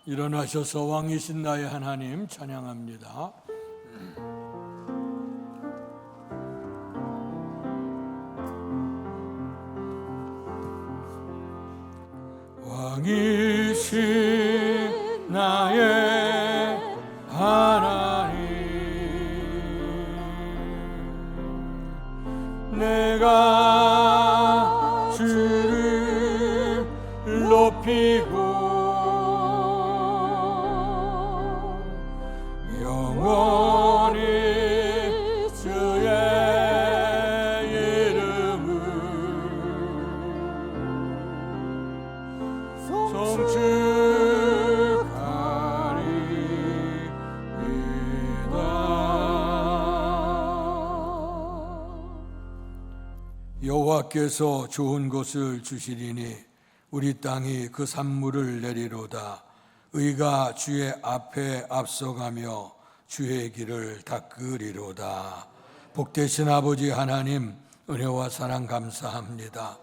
일어나셔서 왕이신 나의 하나님 찬양합니다. 왕이신 나의 하나님, 내가 주를 높이고 영원히 주의 이름을 송축하리이다. 여호와께서 좋은 것을 주시리니 우리 땅이 그 산물을 내리로다. 의가 주의 앞에 앞서가며 주의 길을 닦으리로다. 복되신 아버지 하나님, 은혜와 사랑 감사합니다.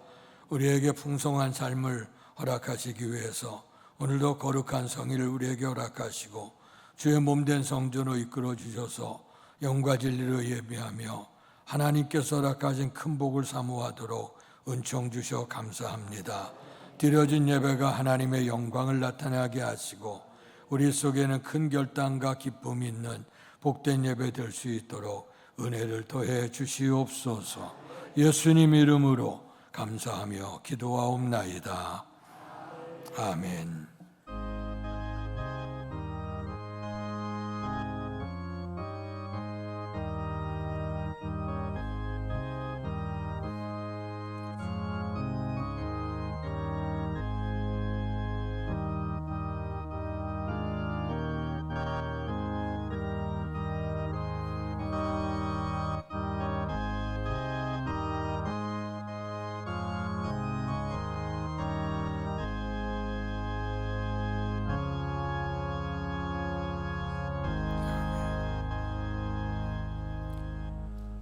우리에게 풍성한 삶을 허락하시기 위해서 오늘도 거룩한 성의를 우리에게 허락하시고 주의 몸된 성전으로 이끌어 주셔서 영과 진리로 예배하며 하나님께서 허락하신 큰 복을 사모하도록 은총 주셔 감사합니다. 드려진 예배가 하나님의 영광을 나타나게 하시고 우리 속에는 큰 결단과 기쁨이 있는 복된 예배 될 수 있도록 은혜를 더해 주시옵소서. 예수님 이름으로 감사하며 기도하옵나이다. 아멘.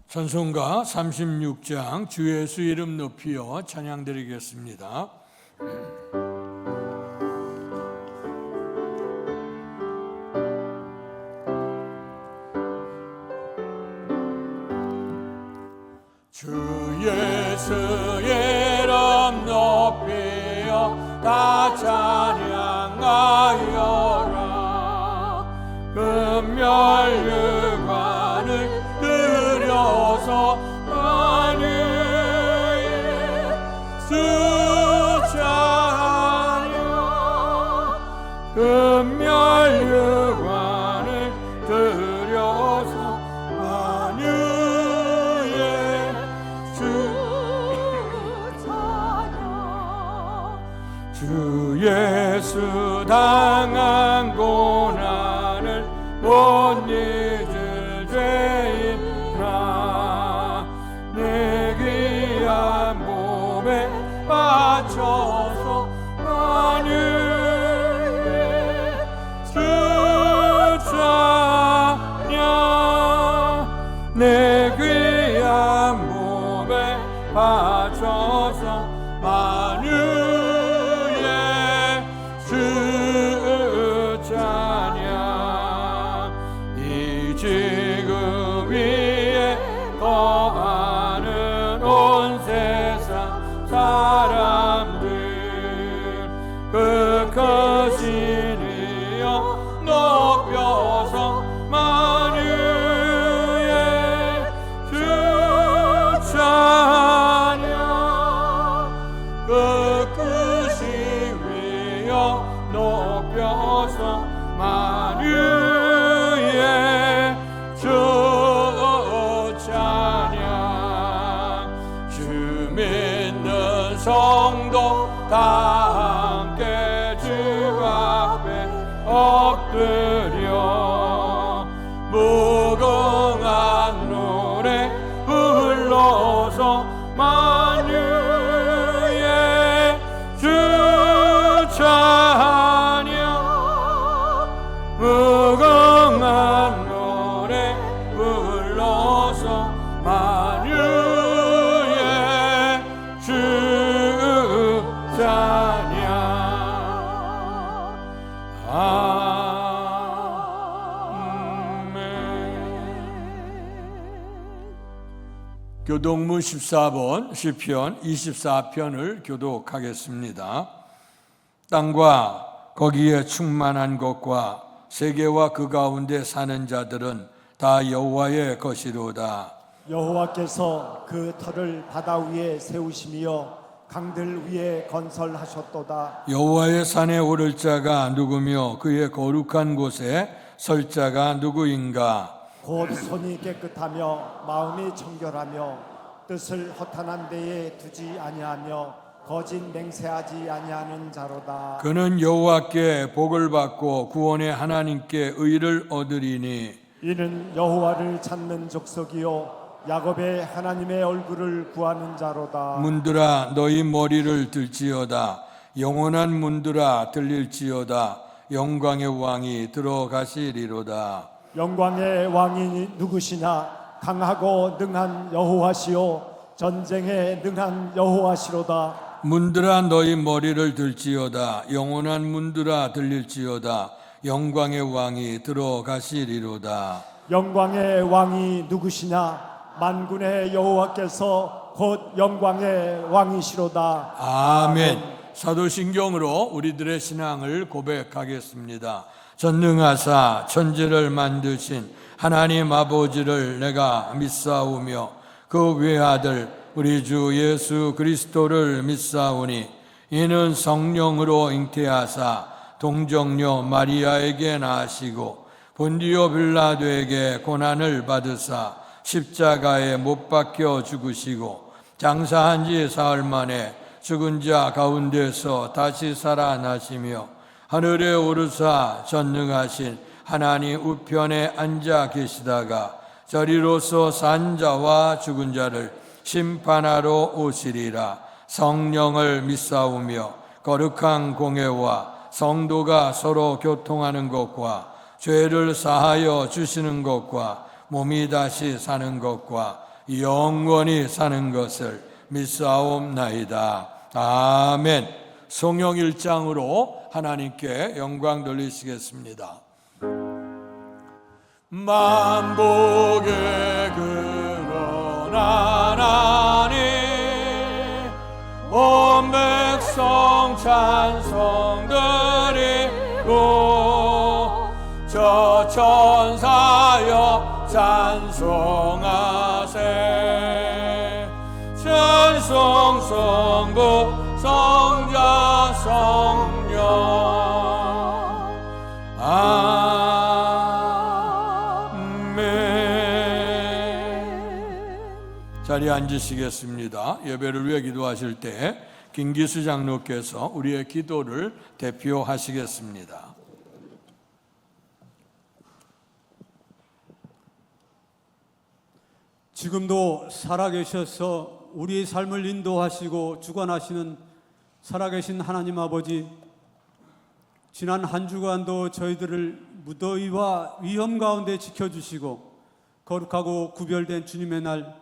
찬송가 36장 주 예수 이름 높이어 찬양드리겠습니다. 주 예수 이름 높이어 다 찬양하여라. 금멸유관을 들여서 만유의 수찬양. 금멸유관을 들여서 만유의 수찬양. 주 예수 당한 고난을 못 잊을 죄인아, 내 귀한 몸에 바쳐서 만유의 수찬양. 내 귀한 몸에 바쳐서 만유의 수찬양. 이 지금 위에 거하는 온 세상 사람들 그 크신 이여 높여서 만유의 수찬양. 그 크신 이여 높여서 만유의 수찬양. 주 믿는 성도 다 함께 주 앞에 엎드려 무궁한 노래 불러서 만유의 수찬양. 무궁한 노래 불러서 만유의 수찬양. 교동문 14번 시편 24편을 교독하겠습니다. 땅과 거기에 충만한 것과 세계와 그 가운데 사는 자들은 다 여호와의 것이로다. 여호와께서 그 터를 바다 위에 세우시며 강들 위에 건설하셨도다. 여호와의 산에 오를 자가 누구며 그의 거룩한 곳에 설 자가 누구인가? 곧 손이 깨끗하며 마음이 청결하며 뜻을 허탄한 데에 두지 아니하며 거짓 맹세하지 아니하는 자로다. 그는 여호와께 복을 받고 구원의 하나님께 의를 얻으리니 이는 여호와를 찾는 족속이요 야곱의 하나님의 얼굴을 구하는 자로다. 문들아 너희 머리를 들지어다. 영원한 문들아 들릴지어다. 영광의 왕이 들어가시리로다. 영광의 왕이 누구시냐? 강하고 능한 여호와시요 전쟁에 능한 여호와시로다. 문들아 너희 머리를 들지어다. 영원한 문들아 들릴지어다. 영광의 왕이 들어가시리로다. 영광의 왕이 누구시냐? 만군의 여호와께서 곧 영광의 왕이시로다. 아멘. 사도신경으로 우리들의 신앙을 고백하겠습니다. 전능하사 천지를 만드신 하나님 아버지를 내가 믿사오며 그 외아들 우리 주 예수 그리스도를 믿사오니 이는 성령으로 잉태하사 동정녀 마리아에게 나시고 본디오 빌라도에게 고난을 받으사 십자가에 못 박혀 죽으시고 장사한 지 사흘 만에 죽은 자 가운데서 다시 살아나시며 하늘에 오르사 전능하신 하나님 우편에 앉아 계시다가 저리로서 산 자와 죽은 자를 심판하러 오시리라. 성령을 믿사오며 거룩한 공회와 성도가 서로 교통하는 것과 죄를 사하여 주시는 것과 몸이 다시 사는 것과 영원히 사는 것을 믿사옵나이다. 아멘. 성령 1장으로 하나님께 영광 돌리시겠습니다. 만복의 근원 하나님 온 백성 찬송 드리고 저 천사여 찬송하세 찬송 성부 성자 성령 아멘. 자리에 앉으시겠습니다. 예배를 위해 기도하실 때 김기수 장로께서 우리의 기도를 대표하시겠습니다. 지금도 살아계셔서 우리의 삶을 인도하시고 주관하시는 살아계신 하나님 아버지, 지난 한 주간도 저희들을 무더위와 위험 가운데 지켜주시고 거룩하고 구별된 주님의 날,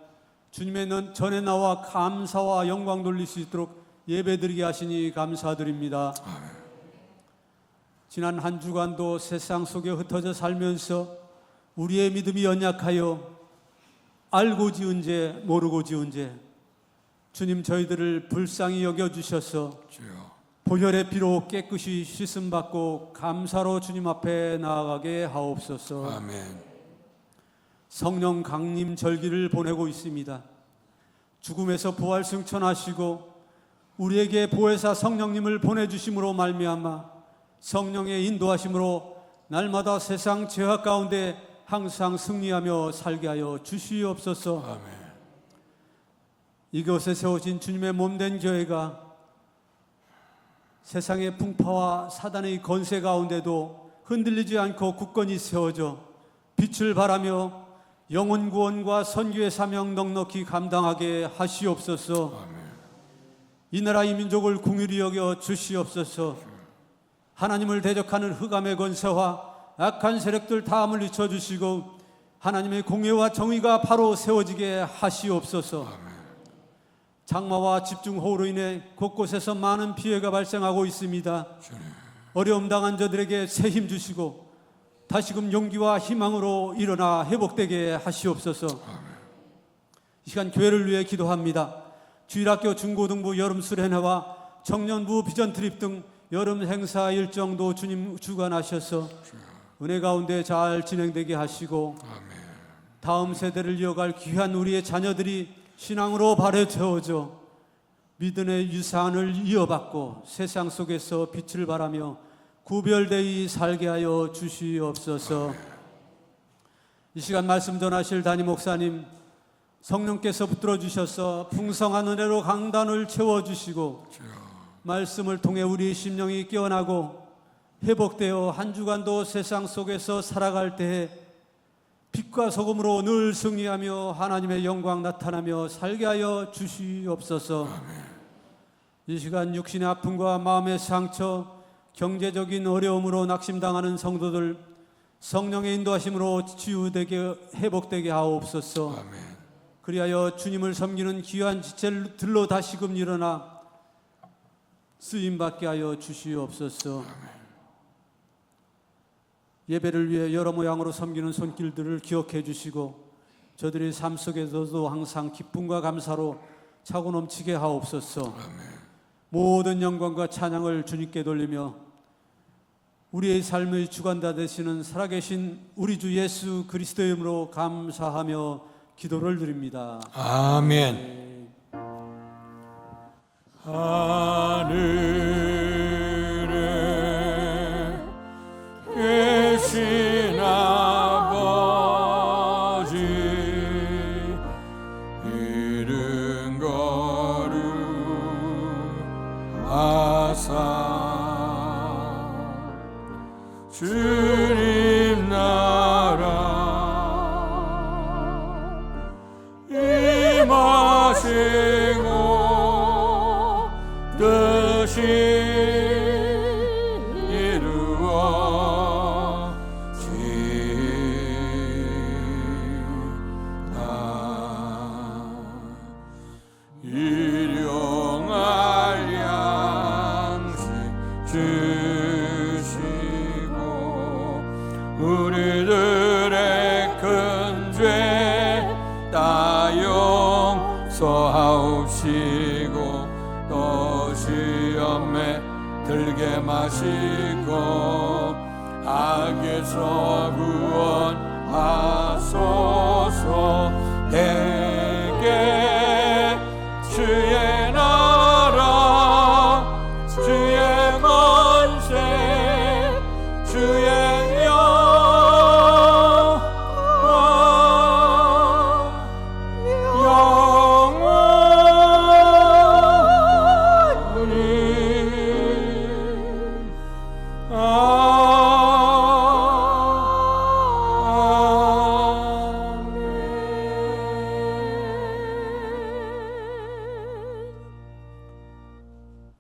주님의 전에 나와 감사와 영광 돌릴 수 있도록 예배드리게 하시니 감사드립니다. 지난 한 주간도 세상 속에 흩어져 살면서 우리의 믿음이 연약하여 알고 지은 죄 모르고 지은 죄, 주님 저희들을 불쌍히 여겨주셔서 보혈의 피로 깨끗이 씻음받고 감사로 주님 앞에 나아가게 하옵소서. 아멘. 성령 강림 절기를 보내고 있습니다. 죽음에서 부활 승천하시고 우리에게 보혜사 성령님을 보내주심으로 말미암아 성령의 인도하심으로 날마다 세상 죄악 가운데 항상 승리하며 살게 하여 주시옵소서. 아멘. 이곳에 세워진 주님의 몸된 교회가 세상의 풍파와 사단의 권세 가운데도 흔들리지 않고 굳건히 세워져 빛을 발하며 영혼 구원과 선교의 사명 넉넉히 감당하게 하시옵소서. 아멘. 이 나라 이 민족을 긍휼히 여겨 주시옵소서. 하나님을 대적하는 흑암의 권세와 악한 세력들 다 물리쳐 주시고 하나님의 공의와 정의가 바로 세워지게 하시옵소서. 장마와 집중호우로 인해 곳곳에서 많은 피해가 발생하고 있습니다. 어려움 당한 자들에게 새 힘 주시고 다시금 용기와 희망으로 일어나 회복되게 하시옵소서. 이 시간 교회를 위해 기도합니다. 주일학교 중고등부 여름 수련회와 청년부 비전 트립 등 여름 행사 일정도 주님 주관하셔서 은혜 가운데 잘 진행되게 하시고 다음 세대를 이어갈 귀한 우리의 자녀들이 신앙으로 발에 태워져 믿음의 유산을 이어받고 세상 속에서 빛을 발하며 구별되이 살게 하여 주시옵소서. 이 시간 말씀 전하실 담임 목사님 성령께서 붙들어 주셔서 풍성한 은혜로 강단을 채워주시고 말씀을 통해 우리 심령이 깨어나고 회복되어 한 주간도 세상 속에서 살아갈 때에 빛과 소금으로 늘 승리하며 하나님의 영광 나타나며 살게 하여 주시옵소서. 이 시간 육신의 아픔과 마음의 상처, 경제적인 어려움으로 낙심당하는 성도들 성령의 인도하심으로 치유되게 회복되게 하옵소서. 그리하여 주님을 섬기는 귀한 지체들로 다시금 일어나 쓰임받게 하여 주시옵소서. 예배를 위해 여러 모양으로 섬기는 손길들을 기억해 주시고 저들의 삶 속에서도 항상 기쁨과 감사로 차고 넘치게 하옵소서. 모든 영광과 찬양을 주님께 돌리며 우리의 삶의 주관자 되시는 살아계신 우리 주 예수 그리스도의 이름으로 감사하며 기도를 드립니다. 아멘. 하늘에 계신 아버지 이름 거룩하사 주님 나라 임하시고 뜻이 이루어지다. 일용할 양식 주시고 우리들의 큰 죄 다 용서하옵시고 또 시험에 들게 마시고 악에서 구원하소서. 대개 주의 나라 주의 권세 주의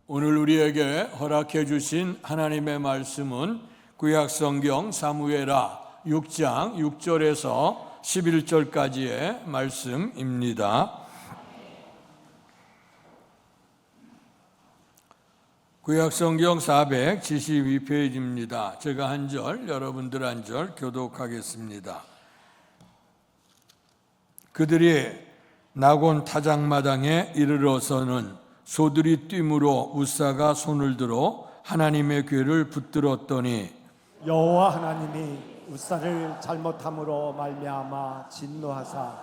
오늘 우리에게 허락해 주신 하나님의 말씀은 구약성경 사무엘하 6장 6절에서 11절까지의 말씀입니다. 구약성경 472페이지입니다. 제가 한 절, 여러분들 한 절 교독하겠습니다. 그들이 나곤 타작마당에 이르러서는 소들이 뛰므로 웃사가 손을 들어 하나님의 궤를 붙들었더니 여호와 하나님이 웃사를 잘못함으로 말미암아 진노하사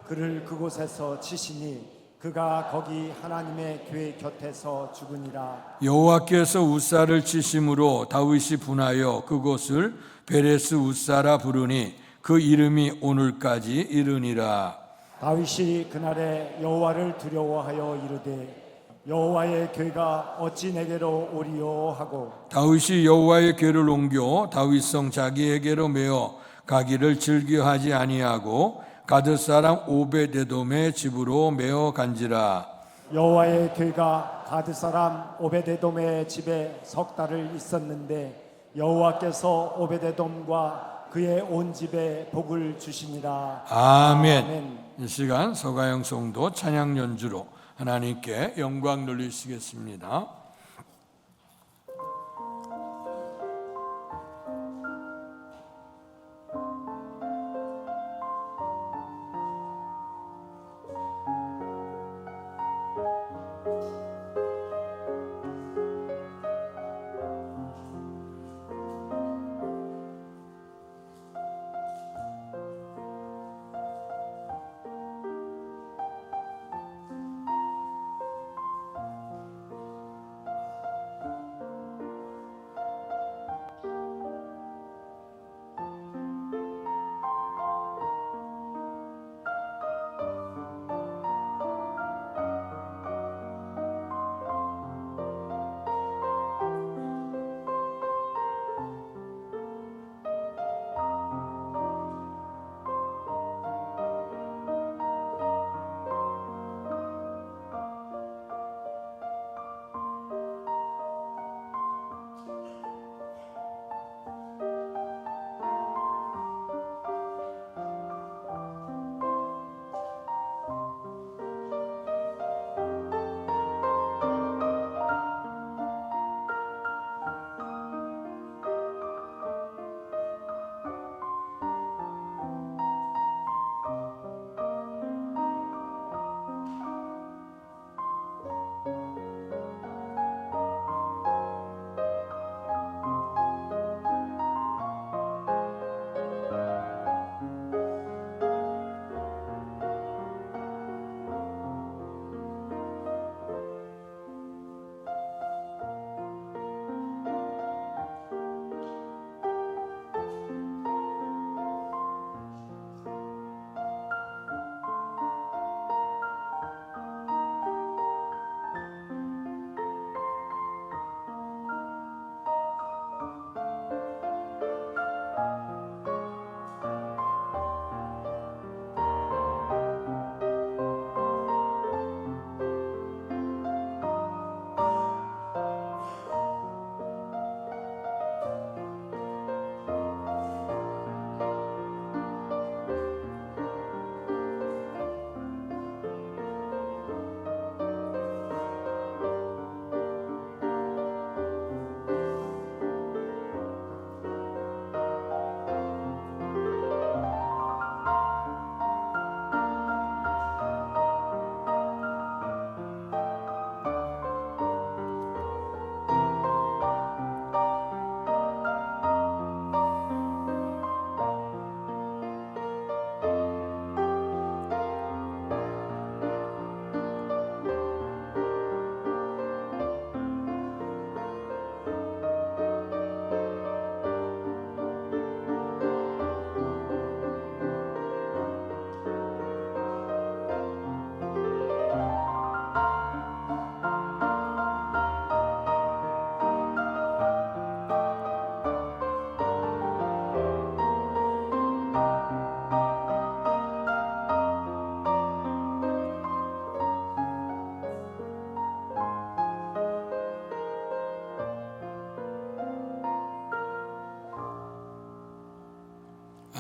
그를 그곳에서 치시니 그가 거기 하나님의 궤 곁에서 죽으니라. 여호와께서 웃사를 치심으로 다윗이 분하여 그곳을 베레스 웃사라 부르니 그 이름이 오늘까지 이르니라. 다윗이 그날에 여호와를 두려워하여 이르되 여호와의 궤가 어찌 내게로 오리요 하고 다윗이 여호와의 궤를 옮겨 다윗성 자기에게로 메어 가기를 즐겨하지 아니하고 가드 사람 오베데돔의 집으로 메어 간지라. 여호와의 궤가 가드 사람 오베데돔의 집에 석 달을 있었는데 여호와께서 오베데돔과 그의 온 집에 복을 주시니라. 아멘. 이 시간 서가영 성도 찬양 연주로 하나님께 영광 돌리시겠습니다.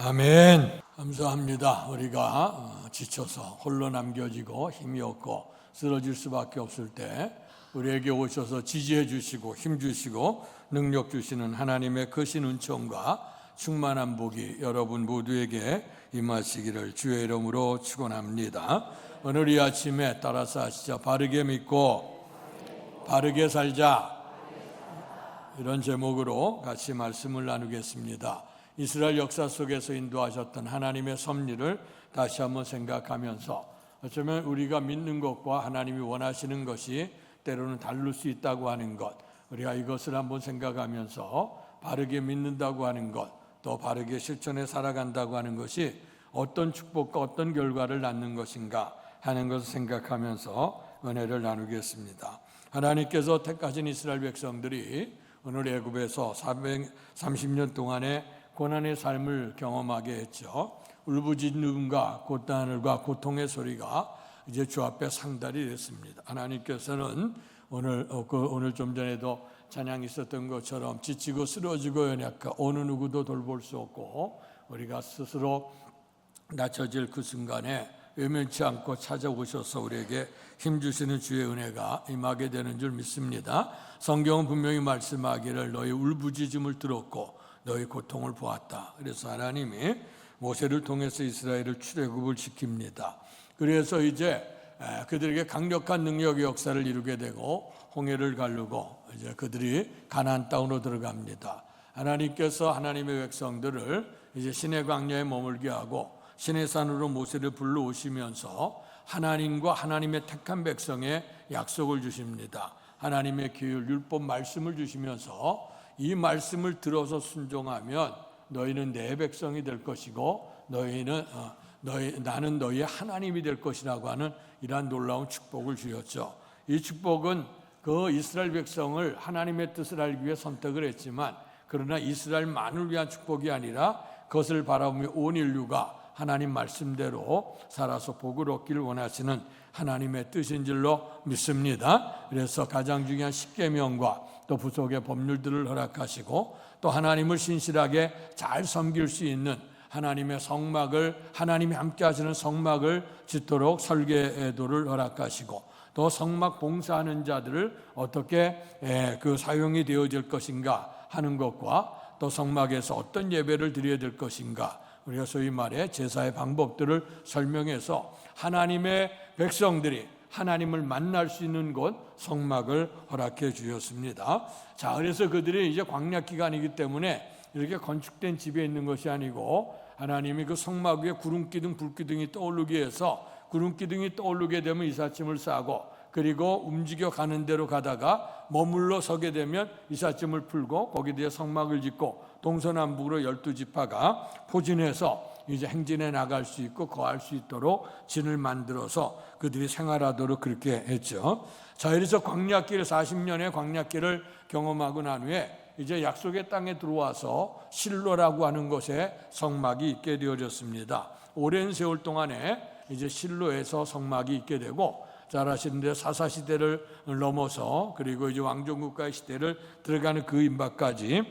아멘. 감사합니다. 우리가 지쳐서 홀로 남겨지고 힘이 없고 쓰러질 수밖에 없을 때 우리에게 오셔서 지지해 주시고 힘 주시고 능력 주시는 하나님의 크신 은총과 충만한 복이 여러분 모두에게 임하시기를 주의 이름으로 축원합니다. 오늘 이 아침에 따라서 하시죠. 바르게 믿고 바르게 살자. 이런 제목으로 같이 말씀을 나누겠습니다. 이스라엘 역사 속에서 인도하셨던 하나님의 섭리를 다시 한번 생각하면서 어쩌면 우리가 믿는 것과 하나님이 원하시는 것이 때로는 다를 수 있다고 하는 것, 우리가 이것을 한번 생각하면서 바르게 믿는다고 하는 것, 또 바르게 실천해 살아간다고 하는 것이 어떤 축복과 어떤 결과를 낳는 것인가 하는 것을 생각하면서 은혜를 나누겠습니다. 하나님께서 택하신 이스라엘 백성들이 오늘 애굽에서 430년 동안의 고난의 삶을 경험하게 했죠. 울부짖음과 고단을과 고통의 소리가 이제 주 앞에 상달이 됐습니다. 하나님께서는 오늘 좀 전에도 찬양 있었던 것처럼 지치고 쓰러지고 연약한 어느 누구도 돌볼 수 없고 우리가 스스로 낮춰질 그 순간에 외면치 않고 찾아오셔서 우리에게 힘주시는 주의 은혜가 임하게 되는 줄 믿습니다. 성경은 분명히 말씀하기를 너희 울부짖음을 들었고 너희 고통을 보았다. 그래서 하나님이 모세를 통해서 이스라엘을 출애굽을 시킵니다. 그래서 이제 그들에게 강력한 능력의 역사를 이루게 되고 홍해를 가르고 이제 그들이 가나안 땅으로 들어갑니다. 하나님께서 하나님의 백성들을 이제 시내 광야에 머물게 하고 시내 산으로 모세를 불러오시면서 하나님과 하나님의 택한 백성의 약속을 주십니다. 하나님의 계율 율법 말씀을 주시면서 이 말씀을 들어서 순종하면 너희는 내 백성이 될 것이고 나는 너희의 하나님이 될 것이라고 하는 이러한 놀라운 축복을 주셨죠. 이 축복은 그 이스라엘 백성을 하나님의 뜻을 알기 위해 선택을 했지만 그러나 이스라엘만을 위한 축복이 아니라 그것을 바라보며 온 인류가 하나님 말씀대로 살아서 복을 얻기를 원하시는 하나님의 뜻인 줄로 믿습니다. 그래서 가장 중요한 십계명과 또 부속의 법률들을 허락하시고 또 하나님을 신실하게 잘 섬길 수 있는 하나님의 성막을 하나님이 함께 하시는 성막을 짓도록 설계도를 허락하시고 또 성막 봉사하는 자들을 어떻게 그 사용이 되어질 것인가 하는 것과 또 성막에서 어떤 예배를 드려야 될 것인가 우리가 소위 말해 제사의 방법들을 설명해서 하나님의 백성들이 하나님을 만날 수 있는 곳 성막을 허락해 주셨습니다. 자, 그래서 그들이 이제 광야 기간이기 때문에 이렇게 건축된 집에 있는 것이 아니고 하나님이 그 성막 위에 구름기둥 불기둥이 떠오르게 해서 구름기둥이 떠오르게 되면 이삿짐을 싸고 그리고 움직여 가는 대로 가다가 머물러 서게 되면 이삿짐을 풀고 거기에 대해 성막을 짓고 동서남북으로 12지파가 포진해서 이제 행진해 나갈 수 있고 거할 수 있도록 진을 만들어서 그들이 생활하도록 그렇게 했죠. 자, 그래서 광야길 40년의 광야길을 경험하고 난 후에 이제 약속의 땅에 들어와서 실로라고 하는 곳에 성막이 있게 되어졌습니다. 오랜 세월 동안에 이제 실로에서 성막이 있게 되고 잘 아시는데 사사시대를 넘어서 그리고 이제 왕정국가의 시대를 들어가는 그 임박까지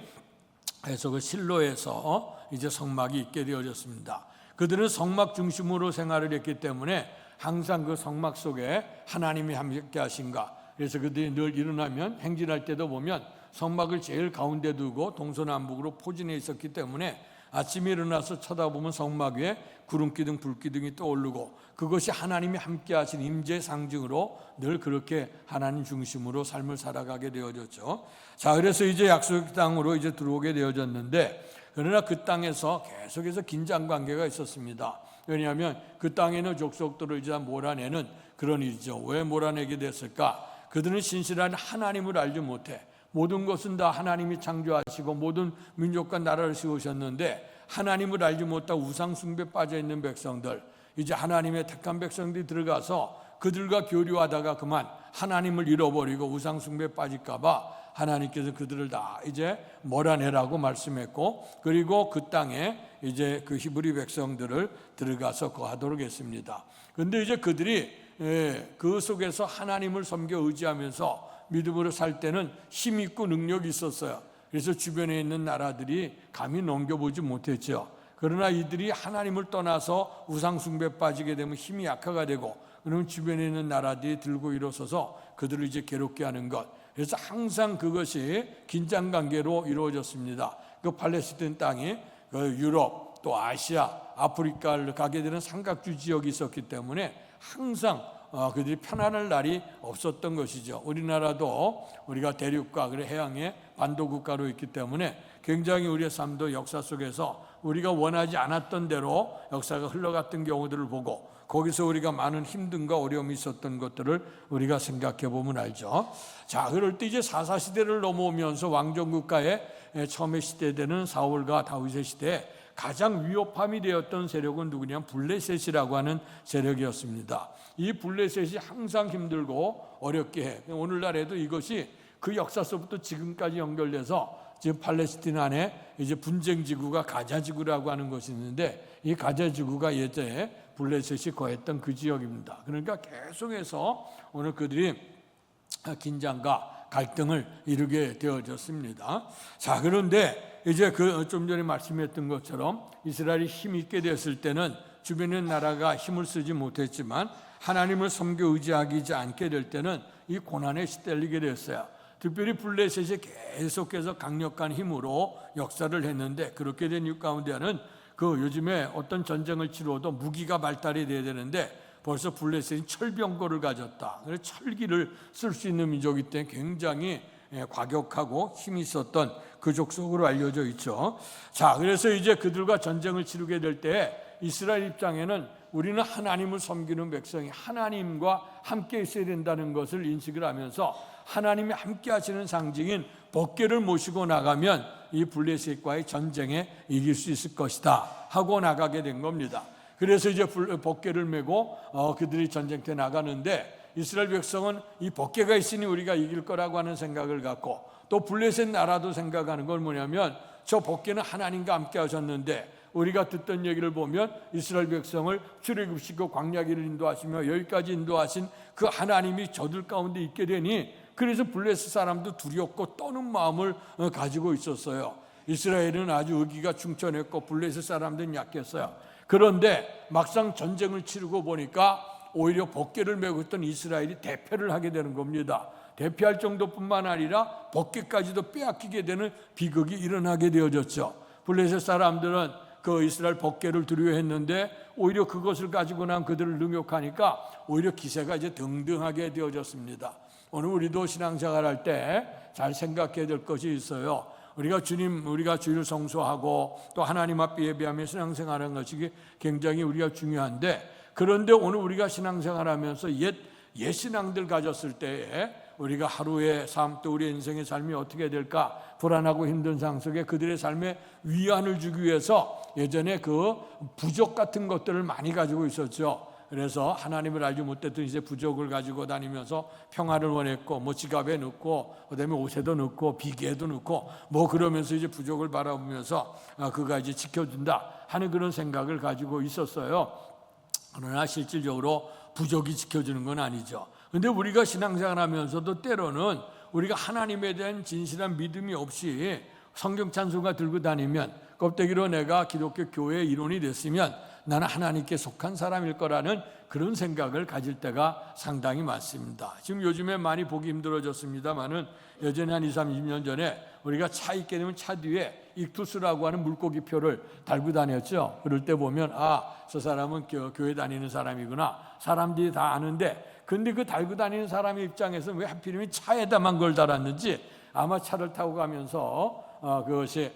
해서 그 실로에서 이제 성막이 있게 되어졌습니다. 그들은 성막 중심으로 생활을 했기 때문에 항상 그 성막 속에 하나님이 함께 하신가. 그래서 그들이 늘 일어나면 행진할 때도 보면 성막을 제일 가운데 두고 동서남북으로 포진해 있었기 때문에 아침에 일어나서 쳐다보면 성막 위에 구름기둥 불기둥이 떠오르고 그것이 하나님이 함께 하신 임재의 상징으로 늘 그렇게 하나님 중심으로 삶을 살아가게 되어졌죠. 자, 그래서 이제 약속 땅으로 이제 들어오게 되어졌는데 그러나 그 땅에서 계속해서 긴장 관계가 있었습니다. 왜냐하면 그 땅에는 족속들을 이제 몰아내는 그런 일이죠. 왜 몰아내게 됐을까? 그들은 신실한 하나님을 알지 못해 모든 것은 다 하나님이 창조하시고 모든 민족과 나라를 세우셨는데 하나님을 알지 못하고 우상 숭배에 빠져 있는 백성들 이제 하나님의 택한 백성들이 들어가서 그들과 교류하다가 그만 하나님을 잃어버리고 우상 숭배에 빠질까 봐 하나님께서 그들을 다 이제 몰아내라고 말씀했고 그리고 그 땅에 이제 그 히브리 백성들을 들어가서 거하도록 했습니다. 그런데 이제 그들이 그 속에서 하나님을 섬겨 의지하면서 믿음으로 살 때는 힘 있고 능력이 있었어요. 그래서 주변에 있는 나라들이 감히 넘겨보지 못했죠. 그러나 이들이 하나님을 떠나서 우상 숭배에 빠지게 되면 힘이 약화가 되고 그러면 주변에 있는 나라들이 들고 일어서서 그들을 이제 괴롭게 하는 것. 그래서 항상 그것이 긴장 관계로 이루어졌습니다. 그 팔레스타인 땅이 그 유럽 또 아시아 아프리카를 가게 되는 삼각주 지역이 있었기 때문에 항상 그들이 편안할 날이 없었던 것이죠. 우리나라도 우리가 대륙과 해양의 반도국가로 있기 때문에 굉장히 우리의 삶도 역사 속에서 우리가 원하지 않았던 대로 역사가 흘러갔던 경우들을 보고 거기서 우리가 많은 힘듦과 어려움이 있었던 것들을 우리가 생각해 보면 알죠. 자, 그럴 때 이제 사사시대를 넘어오면서 왕정국가의 처음에 시대되는 사울과 다윗의 시대에 가장 위협함이 되었던 세력은 누구냐면 블레셋이라고 하는 세력이었습니다. 이 블레셋이 항상 힘들고 어렵게 해. 오늘날에도 이것이 그 역사서부터 지금까지 연결돼서 지금 팔레스타인 안에 이제 분쟁 지구가 가자 지구라고 하는 것이 있는데 이 가자 지구가 예전에 블레셋이 거했던 그 지역입니다. 그러니까 계속해서 오늘 그들이 긴장과 갈등을 이루게 되어졌습니다. 자, 그런데 이제 그 좀 전에 말씀했던 것처럼 이스라엘이 힘이 있게 됐을 때는 주변의 나라가 힘을 쓰지 못했지만 하나님을 섬겨 의지하지 않게 될 때는 이 고난에 시달리게 됐어요. 특별히 블레셋이 계속해서 강력한 힘으로 역사를 했는데 그렇게 된 이유 가운데는 그 요즘에 어떤 전쟁을 치러도 무기가 발달이 돼야 되는데 벌써 블레셋이 철병거를 가졌다. 그래서 철기를 쓸 수 있는 민족이기 때문에 굉장히 과격하고 힘이 있었던 그 족속으로 알려져 있죠. 자, 그래서 이제 그들과 전쟁을 치르게 될 때 이스라엘 입장에는 우리는 하나님을 섬기는 백성이 하나님과 함께 있어야 된다는 것을 인식을 하면서 하나님이 함께 하시는 상징인 법궤를 모시고 나가면 이 블레셋과의 전쟁에 이길 수 있을 것이다 하고 나가게 된 겁니다. 그래서 이제 법궤를 메고 그들이 전쟁터에 나가는데 이스라엘 백성은 이 법궤가 있으니 우리가 이길 거라고 하는 생각을 갖고 또 블레셋 나라도 생각하는 건 뭐냐면 저 법궤는 하나님과 함께 하셨는데 우리가 듣던 얘기를 보면 이스라엘 백성을 출애굽시키고 광야길을 인도하시며 여기까지 인도하신 그 하나님이 저들 가운데 있게 되니 그래서 블레셋 사람도 두렵고 떠는 마음을 가지고 있었어요. 이스라엘은 아주 의기가 충천했고 블레셋 사람들은 약했어요. 그런데 막상 전쟁을 치르고 보니까 오히려 법궤를 메고 있던 이스라엘이 대패를 하게 되는 겁니다. 대패할 정도뿐만 아니라 법궤까지도 빼앗기게 되는 비극이 일어나게 되어졌죠. 블레셋 사람들은 그 이스라엘 법궤를 두려워했는데 오히려 그것을 가지고 난 그들을 능욕하니까 오히려 기세가 이제 등등하게 되어졌습니다. 오늘 우리도 신앙생활할 때 잘 생각해야 될 것이 있어요. 우리가 주일 성수하고 또 하나님 앞에 예배하며 신앙생활하는 것이 굉장히 우리가 중요한데 그런데 오늘 우리가 신앙생활하면서 옛 신앙들 가졌을 때에 우리가 하루의 삶 또 우리의 인생의 삶이 어떻게 될까 불안하고 힘든 상황 속에 그들의 삶에 위안을 주기 위해서 예전에 그 부족 같은 것들을 많이 가지고 있었죠. 그래서 하나님을 알지 못했던 이제 부족을 가지고 다니면서 평화를 원했고 뭐 지갑에 넣고 그다음에 옷에도 넣고 비계에도 넣고 뭐 그러면서 이제 부족을 바라보면서 그가 이제 지켜준다 하는 그런 생각을 가지고 있었어요. 그러나 실질적으로 부족이 지켜주는 건 아니죠. 그런데 우리가 신앙생활하면서도 때로는 우리가 하나님에 대한 진실한 믿음이 없이 성경 찬송가 들고 다니면 껍데기로 내가 기독교 교회의 일원이 됐으면 나는 하나님께 속한 사람일 거라는 그런 생각을 가질 때가 상당히 많습니다. 지금 요즘에 많이 보기 힘들어졌습니다만은 예전에 한 20, 30년 전에 우리가 차 있게 되면 차 뒤에 익투스라고 하는 물고기표를 달고 다녔죠. 그럴 때 보면 저 사람은 교회 다니는 사람이구나. 사람들이 다 아는데 근데 그 달고 다니는 사람의 입장에서는 왜 하필이면 차에다만 걸 달았는지 아마 차를 타고 가면서 그것이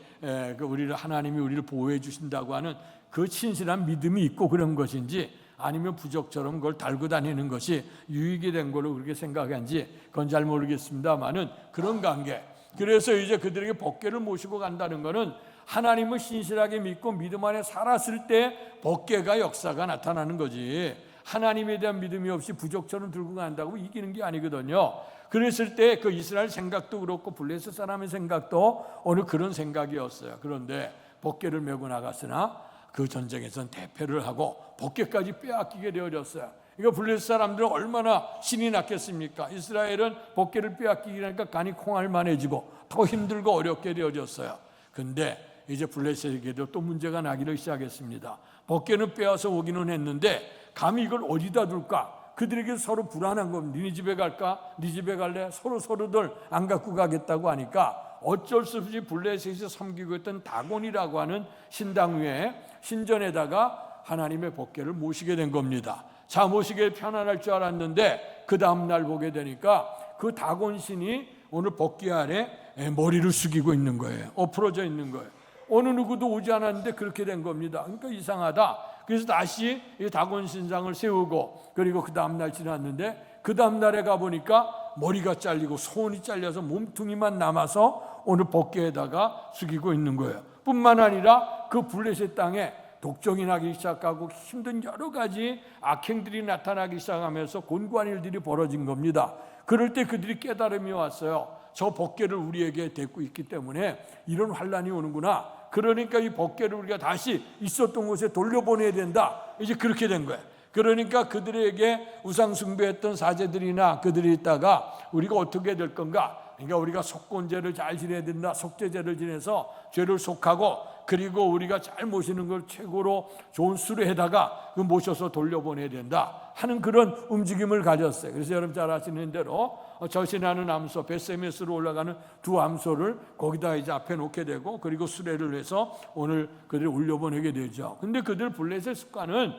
우리를 하나님이 우리를 보호해 주신다고 하는 그 신실한 믿음이 있고 그런 것인지 아니면 부적처럼 그걸 달고 다니는 것이 유익이 된 걸로 그렇게 생각한지 그건 잘 모르겠습니다만은 그런 관계. 그래서 이제 그들에게 법궤를 모시고 간다는 것은 하나님을 신실하게 믿고 믿음 안에 살았을 때 법궤가 역사가 나타나는 거지. 하나님에 대한 믿음이 없이 부적처럼 들고 간다고 이기는 게 아니거든요. 그랬을 때 그 이스라엘 생각도 그렇고 블레셋 사람의 생각도 어느 그런 생각이었어요. 그런데 법궤를 메고 나갔으나 그 전쟁에서는 대패를 하고 법궤까지 빼앗기게 되어졌어요. 이거 블레셋 사람들은 얼마나 신이 났겠습니까? 이스라엘은 법궤를 빼앗기게 하니까 간이 콩알만해지고 더 힘들고 어렵게 되어졌어요. 근데 이제 블레셋에게도 또 문제가 나기를 시작했습니다. 법궤는 빼앗아 오기는 했는데 감히 이걸 어디다 둘까? 그들에게 서로 불안한 겁니다. 네 집에 갈까? 네 집에 갈래? 서로들 안 갖고 가겠다고 하니까 어쩔 수 없이 블레셋에서 섬기고 있던 다곤이라고 하는 신당 위에 신전에다가 하나님의 법궤를 모시게 된 겁니다. 자, 모시게 편안할 줄 알았는데 그 다음날 보게 되니까 그 다곤 신이 오늘 법궤 아래 머리를 숙이고 있는 거예요. 엎어져 있는 거예요. 어느 누구도 오지 않았는데 그렇게 된 겁니다. 그러니까 이상하다. 그래서 다시 이 다곤 신상을 세우고 그리고 그 다음날 지났는데 그 다음날에 가보니까 머리가 잘리고 손이 잘려서 몸뚱이만 남아서 오늘 법궤에다가 숙이고 있는 거예요. 뿐만 아니라 그 블레셋 땅에 독종이 나기 시작하고 힘든 여러 가지 악행들이 나타나기 시작하면서 곤고한 일들이 벌어진 겁니다. 그럴 때 그들이 깨달음이 왔어요. 저 법궤를 우리에게 데리고 있기 때문에 이런 환란이 오는구나. 그러니까 이 법궤를 우리가 다시 있었던 곳에 돌려보내야 된다. 이제 그렇게 된 거예요. 그러니까 그들에게 우상 숭배했던 사제들이나 그들이 있다가 우리가 어떻게 될 건가? 그러니까 우리가 속건제를 잘 지내야 된다. 속죄제를 지내서 죄를 속하고 그리고 우리가 잘 모시는 걸 최고로 좋은 수레에다가 모셔서 돌려보내야 된다 하는 그런 움직임을 가졌어요. 그래서 여러분 잘 아시는 대로 저신하는 암소 베세메스로 올라가는 두 암소를 거기다 이제 앞에 놓게 되고 그리고 수레를 해서 오늘 그들을 올려보내게 되죠. 근데 그들 블레셋 습관은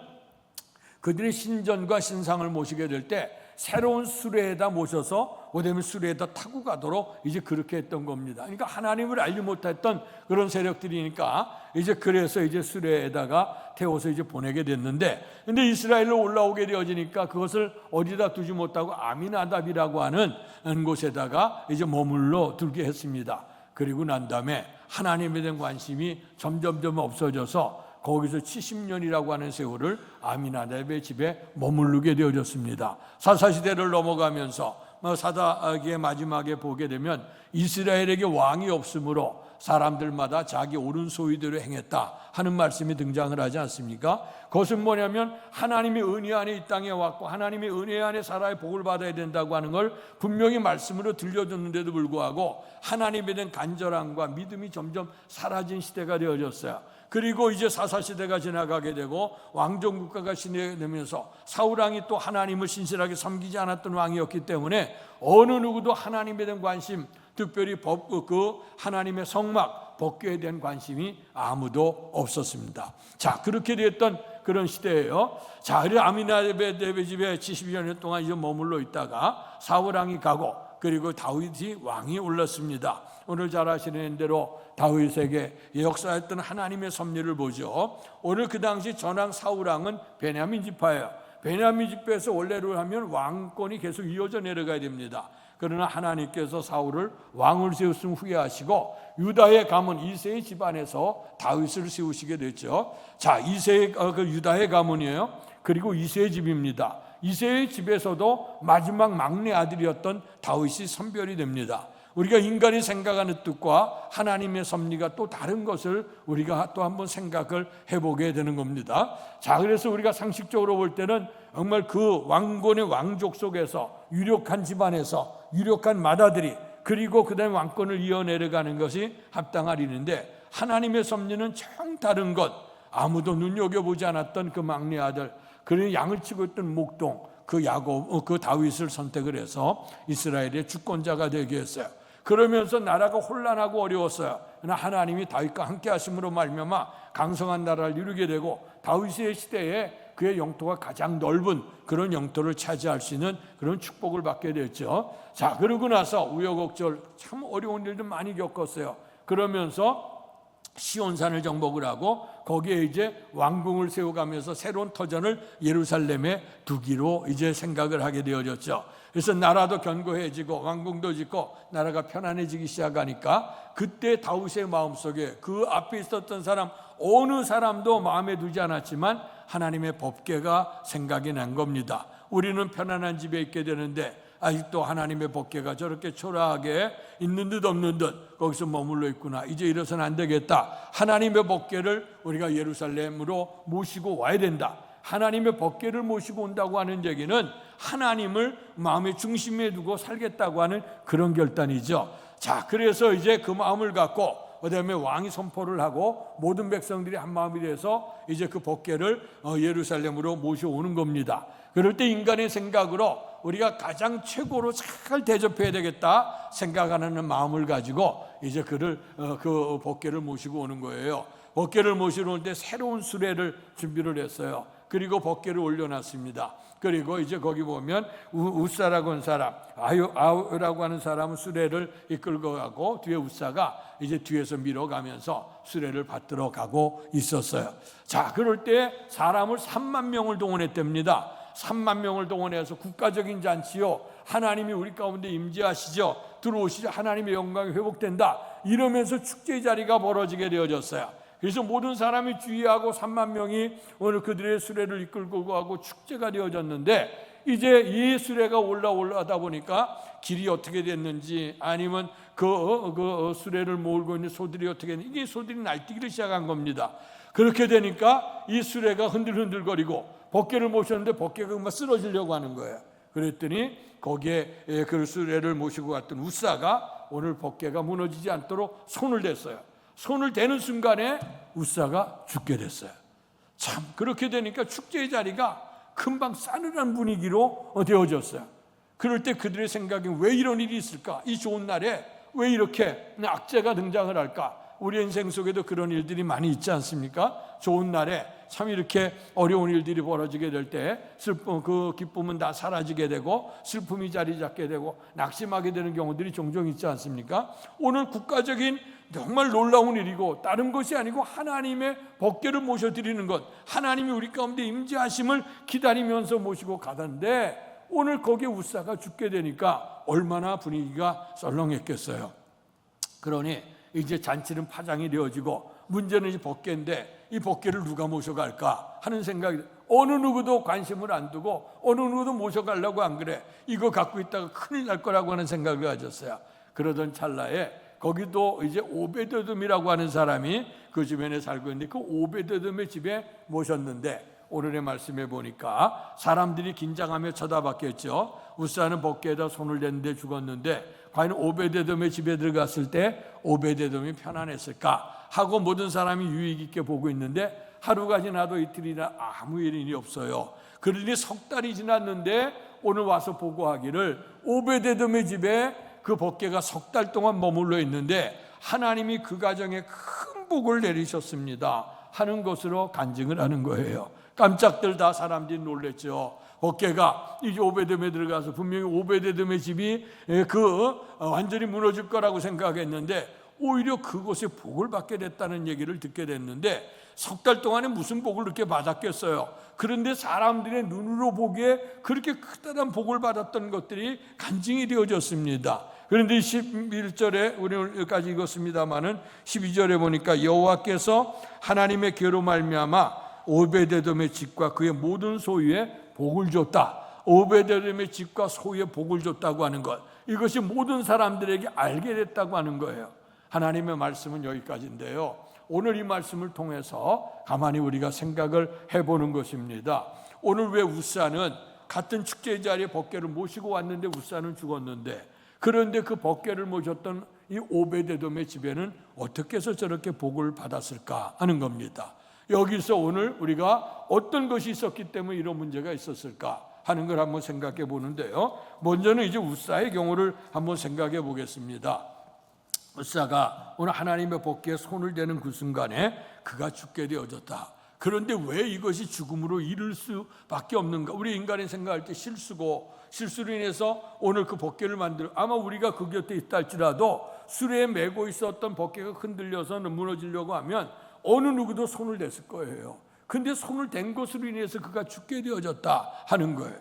그들이 신전과 신상을 모시게 될 때 새로운 수레에다 모셔서 그다음에 수레에다 타고 가도록 이제 그렇게 했던 겁니다. 그러니까 하나님을 알지 못했던 그런 세력들이니까 이제 그래서 이제 수레에다가 태워서 이제 보내게 됐는데, 근데 이스라엘로 올라오게 되어지니까 그것을 어디다 두지 못하고 아미나답이라고 하는 곳에다가 이제 머물러 두게 했습니다. 그리고 난 다음에 하나님에 대한 관심이 점점점 없어져서 거기서 70년이라고 하는 세월을 아미나답의 집에 머무르게 되어졌습니다. 사사시대를 넘어가면서 사사기의 마지막에 보게 되면 이스라엘에게 왕이 없으므로 사람들마다 자기 옳은 소위대로 행했다 하는 말씀이 등장을 하지 않습니까? 그것은 뭐냐면 하나님의 은혜 안에 이 땅에 왔고 하나님의 은혜 안에 살아야 복을 받아야 된다고 하는 걸 분명히 말씀으로 들려줬는데도 불구하고 하나님에 대한 간절함과 믿음이 점점 사라진 시대가 되어졌어요. 그리고 이제 사사시대가 지나가게 되고 왕정국가가 진행되면서 사울왕이 또 하나님을 신실하게 섬기지 않았던 왕이었기 때문에 어느 누구도 하나님에 대한 관심, 특별히 그 하나님의 성막, 법궤에 대한 관심이 아무도 없었습니다. 자, 그렇게 됐던 그런 시대예요. 자, 그래서 아미나답의 집에 70여 년 동안 이제 머물러 있다가 사울왕이 가고 그리고 다윗이 왕이 올랐습니다. 오늘 잘 아시는 대로 다윗에게 역사했던 하나님의 섭리를 보죠. 오늘 그 당시 전왕 사울왕은 베냐민 지파예요. 베냐민 지파에서 원래로 하면 왕권이 계속 이어져 내려가야 됩니다. 그러나 하나님께서 사울을 왕을 세웠음 후회하시고 유다의 가문 이새의 집안에서 다윗을 세우시게 됐죠. 자, 이새의 그 유다의 가문이에요. 그리고 이새의 집입니다. 이새의 집에서도 마지막 막내 아들이었던 다윗이 선별이 됩니다. 우리가 인간이 생각하는 뜻과 하나님의 섭리가 또 다른 것을 우리가 또 한번 생각을 해보게 되는 겁니다. 자, 그래서 우리가 상식적으로 볼 때는 정말 그 왕권의 왕족 속에서 유력한 집안에서 유력한 맏아들이 그리고 그 다음에 왕권을 이어내려가는 것이 합당할 일인데, 하나님의 섭리는 정 다른 것, 아무도 눈여겨보지 않았던 그 막내 아들, 그는 양을 치고 있던 목동 그 다윗을 선택을 해서 이스라엘의 주권자가 되게 했어요. 그러면서 나라가 혼란하고 어려웠어요. 그러나 하나님이 다윗과 함께 하심으로 말미암아 강성한 나라를 이루게 되고 다윗의 시대에 그의 영토가 가장 넓은 그런 영토를 차지할 수 있는 그런 축복을 받게 됐죠. 자, 그러고 나서 우여곡절 참 어려운 일도 많이 겪었어요. 그러면서 시온산을 정복을 하고 거기에 이제 왕궁을 세워가면서 새로운 터전을 예루살렘에 두기로 이제 생각을 하게 되어졌죠. 그래서 나라도 견고해지고 왕궁도 짓고 나라가 편안해지기 시작하니까 그때 다윗의 마음속에 그 앞에 있었던 사람 어느 사람도 마음에 두지 않았지만 하나님의 법궤가 생각이 난 겁니다. 우리는 편안한 집에 있게 되는데 아직도 하나님의 법궤가 저렇게 초라하게 있는 듯 없는 듯 거기서 머물러 있구나. 이제 이래서는 안 되겠다. 하나님의 법궤를 우리가 예루살렘으로 모시고 와야 된다. 하나님의 법궤를 모시고 온다고 하는 얘기는 하나님을 마음의 중심에 두고 살겠다고 하는 그런 결단이죠. 자, 그래서 이제 그 마음을 갖고 그다음에 왕이 선포를 하고 모든 백성들이 한 마음이 돼서 이제 그 법궤를 예루살렘으로 모셔오는 겁니다. 그럴 때 인간의 생각으로 우리가 가장 최고로 잘 대접해야 되겠다 생각하는 마음을 가지고 이제 그 법궤를 모시고 오는 거예요. 법궤를 모시러 올 때 새로운 수레를 준비를 했어요. 그리고 법궤를 올려놨습니다. 그리고 이제 거기 보면 우사라고 하는 사람, 아우라고 하는 사람은 수레를 이끌고 가고 뒤에 우사가 이제 뒤에서 밀어가면서 수레를 받들어 가고 있었어요. 자, 그럴 때 사람을 3만 명을 동원했답니다. 3만 명을 동원해서 국가적인 잔치요, 하나님이 우리 가운데 임재하시죠, 들어오시죠, 하나님의 영광이 회복된다 이러면서 축제의 자리가 벌어지게 되어졌어요. 그래서 모든 사람이 주의하고 3만 명이 오늘 그들의 수레를 이끌고 가고 축제가 되어졌는데, 이제 이 수레가 올라가다 보니까 길이 어떻게 됐는지 아니면 그 수레를 몰고 있는 소들이 어떻게 됐는지, 이게 소들이 날뛰기를 시작한 겁니다. 그렇게 되니까 이 수레가 흔들흔들거리고 법궤를 모셨는데 법궤가 막 쓰러지려고 하는 거예요. 그랬더니 거기에 그 수레를 모시고 갔던 우사가 오늘 법궤가 무너지지 않도록 손을 댔어요. 손을 대는 순간에 우사가 죽게 됐어요. 참, 그렇게 되니까 축제의 자리가 금방 싸늘한 분위기로 되어졌어요. 그럴 때 그들의 생각이 왜 이런 일이 있을까? 이 좋은 날에 왜 이렇게 악재가 등장을 할까? 우리 인생 속에도 그런 일들이 많이 있지 않습니까? 좋은 날에 참 이렇게 어려운 일들이 벌어지게 될 때 슬픔, 그 기쁨은 다 사라지게 되고 슬픔이 자리 잡게 되고 낙심하게 되는 경우들이 종종 있지 않습니까? 오늘 국가적인 정말 놀라운 일이고 다른 것이 아니고 하나님의 법궤를 모셔드리는 것, 하나님이 우리 가운데 임재하심을 기다리면서 모시고 가던데 오늘 거기에 우사가 죽게 되니까 얼마나 분위기가 썰렁했겠어요. 그러니 이제 잔치는 파장이 되어지고 문제는 이 법궤인데 이 법궤를 누가 모셔갈까 하는 생각이, 어느 누구도 관심을 안 두고 어느 누구도 모셔가려고 안 그래. 이거 갖고 있다가 큰일 날 거라고 하는 생각을 가졌어요. 그러던 찰나에 거기도 이제 오베데돔이라고 하는 사람이 그 주변에 살고 있는데 그 오베데돔의 집에 모셨는데 오늘의 말씀에 보니까 사람들이 긴장하며 쳐다봤겠죠. 우사는 법궤에다 손을 댔는데 죽었는데 과연 오베데돔의 집에 들어갔을 때 오베데돔이 편안했을까 하고 모든 사람이 유익 있게 보고 있는데 하루가 지나도 이틀이나 아무 일이 없어요. 그러니 석 달이 지났는데 오늘 와서 보고하기를 오베데돔의 집에 그 법궤가 석 달 동안 머물러 있는데 하나님이 그 가정에 큰 복을 내리셨습니다 하는 것으로 간증을 하는 거예요. 깜짝들 다 사람들이 놀랬죠. 법궤가 이제 오베데돔에 들어가서 분명히 오베데돔의 집이 완전히 무너질 거라고 생각했는데 오히려 그곳에 복을 받게 됐다는 얘기를 듣게 됐는데 석 달 동안에 무슨 복을 그렇게 받았겠어요. 그런데 사람들의 눈으로 보기에 그렇게 크다란 복을 받았던 것들이 간증이 되어졌습니다. 그런데 11절에 우리는 여기까지 읽었습니다마는 12절에 보니까 여호와께서 하나님의 괴로 말미암아 오베데돔의 집과 그의 모든 소유에 복을 줬다. 오베데돔의 집과 소유에 복을 줬다고 하는 것, 이것이 모든 사람들에게 알게 됐다고 하는 거예요. 하나님의 말씀은 여기까지인데요. 오늘 이 말씀을 통해서 가만히 우리가 생각을 해보는 것입니다. 오늘 왜 우사는 같은 축제 자리에 법궤를 모시고 왔는데 우사는 죽었는데, 그런데 그 법궤를 모셨던 이 오베데돔의 집에는 어떻게 해서 저렇게 복을 받았을까 하는 겁니다. 여기서 오늘 우리가 어떤 것이 있었기 때문에 이런 문제가 있었을까 하는 걸 한번 생각해 보는데요. 먼저는 이제 우사의 경우를 한번 생각해 보겠습니다. 우사가 오늘 하나님의 법궤에 손을 대는 그 순간에 그가 죽게 되어졌다. 그런데 왜 이것이 죽음으로 이를 수밖에 없는가? 우리 인간이 생각할 때 실수로 인해서 오늘 그 법궤를 만들어, 아마 우리가 그 곁에 있다 할지라도 수레에 메고 있었던 법궤가 흔들려서 무너지려고 하면 어느 누구도 손을 댔을 거예요. 근데 손을 댄 것으로 인해서 그가 죽게 되어졌다 하는 거예요.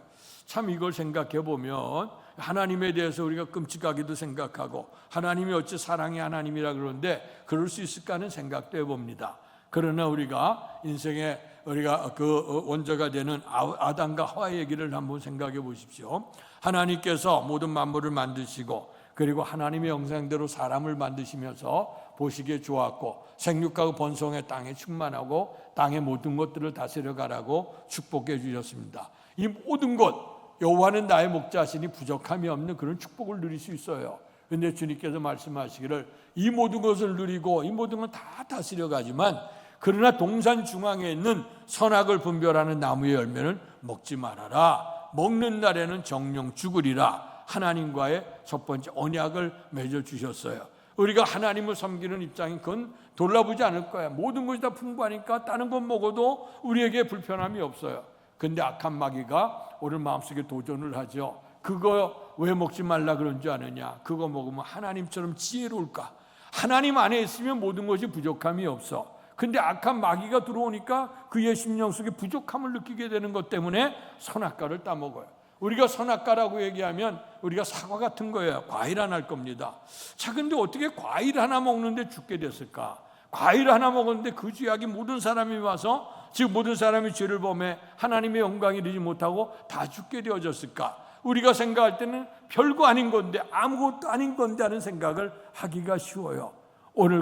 참 이걸 생각해 보면 하나님에 대해서 우리가 끔찍하게도 생각하고 하나님이 어찌 사랑의 하나님이라 그러는데 그럴 수 있을까 하는 생각도 해봅니다. 그러나 우리가 인생에 우리가 그 원조가 되는 아담과 하와의 얘기를 한번 생각해 보십시오. 하나님께서 모든 만물을 만드시고 그리고 하나님의 형상대로 사람을 만드시면서 보시기에 좋았고 생육하고 번성의 땅에 충만하고 땅의 모든 것들을 다스려 가라고 축복해 주셨습니다. 이 모든 것, 여호와는 나의 목자시니 부족함이 없는 그런 축복을 누릴 수 있어요. 그런데 주님께서 말씀하시기를 이 모든 것을 누리고 이 모든 건 다 다스려 가지만 그러나 동산 중앙에 있는 선악을 분별하는 나무의 열매는 먹지 말아라. 먹는 날에는 정령 죽으리라. 하나님과의 첫 번째 언약을 맺어 주셨어요. 우리가 하나님을 섬기는 입장이 그건 돌아보지 않을 거야. 모든 것이 다 풍부하니까 다른 것 먹어도 우리에게 불편함이 없어요. 근데 악한 마귀가 오늘 마음속에 도전을 하죠. 그거 왜 먹지 말라 그런 줄 아느냐? 그거 먹으면 하나님처럼 지혜로울까? 하나님 안에 있으면 모든 것이 부족함이 없어. 근데 악한 마귀가 들어오니까 그의 심령 속에 부족함을 느끼게 되는 것 때문에 선악과를 따먹어요. 우리가 선악과라고 얘기하면 우리가 사과 같은 거예요. 과일 하나 할 겁니다. 자, 근데 어떻게 과일 하나 먹는데 죽게 됐을까? 과일 하나 먹었는데 그 죄악이 모든 사람이 와서 지금 모든 사람이 죄를 범해 하나님의 영광이 이르지 못하고 다 죽게 되어졌을까? 우리가 생각할 때는 별거 아닌 건데, 아무것도 아닌 건데 하는 생각을 하기가 쉬워요.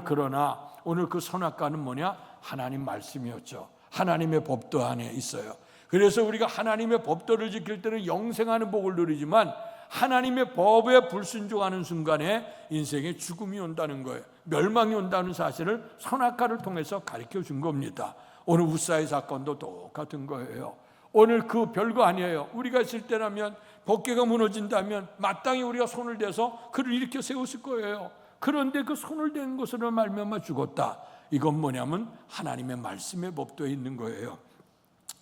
그러나 오늘 그 선악과는 뭐냐? 하나님 말씀이었죠. 하나님의 법도 안에 있어요. 그래서 우리가 하나님의 법도를 지킬 때는 영생하는 복을 누리지만 하나님의 법에 불순종하는 순간에 인생에 죽음이 온다는 거예요. 멸망이 온다는 사실을 선악과를 통해서 가르쳐 준 겁니다. 오늘 우사의 사건도 똑같은 거예요. 오늘 그 별거 아니에요. 우리가 있을 때라면 법궤가 무너진다면 마땅히 우리가 손을 대서 그를 일으켜 세웠을 거예요. 그런데 그 손을 댄 것으로 말미암아 죽었다. 이건 뭐냐면 하나님의 말씀의 법도에 있는 거예요.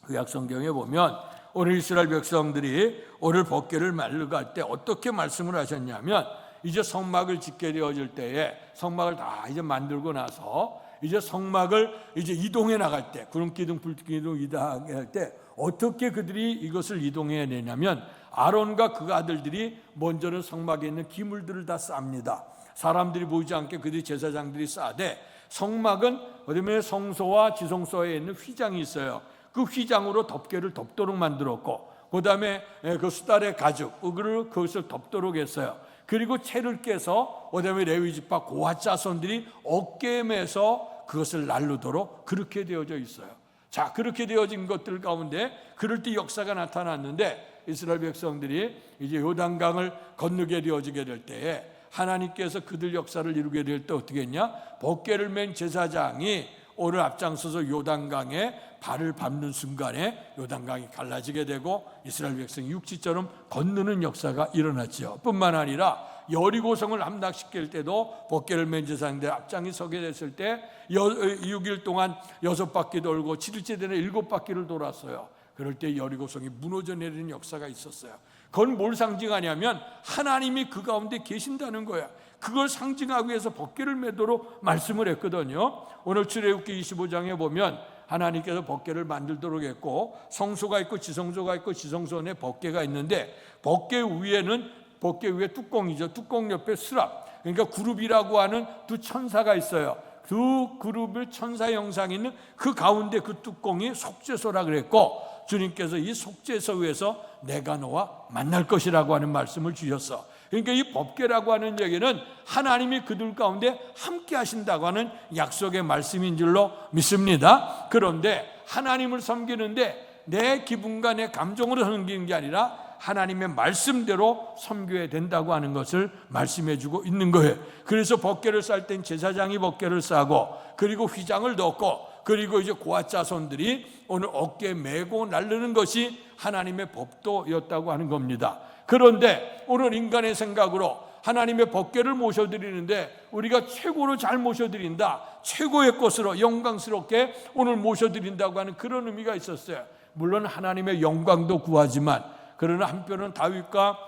구약 성경에 보면 오늘 이스라엘 백성들이 오늘 법궤를 말러 갈 때 어떻게 말씀을 하셨냐면, 이제 성막을 짓게 되어질 때에 성막을 다 이제 만들고 나서 이제 성막을 이제 이동해 나갈 때, 구름기둥 불기둥 이동할 때 어떻게 그들이 이것을 이동해 내냐면, 아론과 그 아들들이 먼저는 성막에 있는 기물들을 다 쌉니다. 사람들이 보이지 않게 그들이 제사장들이 싸되, 성막은 어디면 성소와 지성소에 있는 휘장이 있어요. 그 휘장으로 덮개를 덮도록 만들었고, 그 다음에 그 수달의 가죽 그것을 덮도록 했어요. 그리고 채를 깨서 그다음에 레위 지파 고핫 자손들이 어깨에 매서 그것을 날르도록 그렇게 되어져 있어요. 자, 그렇게 되어진 것들 가운데 그럴 때 역사가 나타났는데, 이스라엘 백성들이 이제 요단강을 건너게 되어지게 될 때에 하나님께서 그들 역사를 이루게 될 때 어떻게 했냐? 법궤를 맨 제사장이 오늘 앞장서서 요단강에 발을 밟는 순간에 요단강이 갈라지게 되고 이스라엘 백성이 육지처럼 건너는 역사가 일어났죠. 뿐만 아니라 여리고성을 함락시킬 때도 법궤를 맨 제사장들 앞장이 서게 됐을 때 6일 동안 6바퀴 돌고 7일째 되는 7바퀴를 돌았어요. 그럴 때 여리고성이 무너져 내리는 역사가 있었어요. 그건 뭘 상징하냐면 하나님이 그 가운데 계신다는 거야. 그걸 상징하기 위해서 법궤를 매도록 말씀을 했거든요. 오늘 출애굽기 25장에 보면 하나님께서 법궤를 만들도록 했고, 성소가 있고 지성소가 있고 지성소 안에 법궤가 있는데, 법궤 위에는 법궤 위에 뚜껑이죠. 뚜껑 옆에 수랍, 그러니까 그룹이라고 하는 두 천사가 있어요. 두 그룹의 천사 형상이 있는 그 가운데 그 뚜껑이 속죄소라 그랬고, 주님께서 이 속죄소에서 내가 너와 만날 것이라고 하는 말씀을 주셨어. 그러니까 이 법궤라고 하는 얘기는 하나님이 그들 가운데 함께 하신다고 하는 약속의 말씀인 줄로 믿습니다. 그런데 하나님을 섬기는데 내 기분과 내 감정으로 섬기는 게 아니라 하나님의 말씀대로 섬겨야 된다고 하는 것을 말씀해 주고 있는 거예요. 그래서 법궤를 쌀 땐 제사장이 법궤를 싸고, 그리고 휘장을 넣고, 그리고 이제 고핫 자손들이 오늘 어깨에 메고 날르는 것이 하나님의 법도였다고 하는 겁니다. 그런데 오늘 인간의 생각으로 하나님의 법궤를 모셔드리는데 우리가 최고로 잘 모셔드린다, 최고의 것으로 영광스럽게 오늘 모셔드린다고 하는 그런 의미가 있었어요. 물론 하나님의 영광도 구하지만, 그러나 한편은 다윗과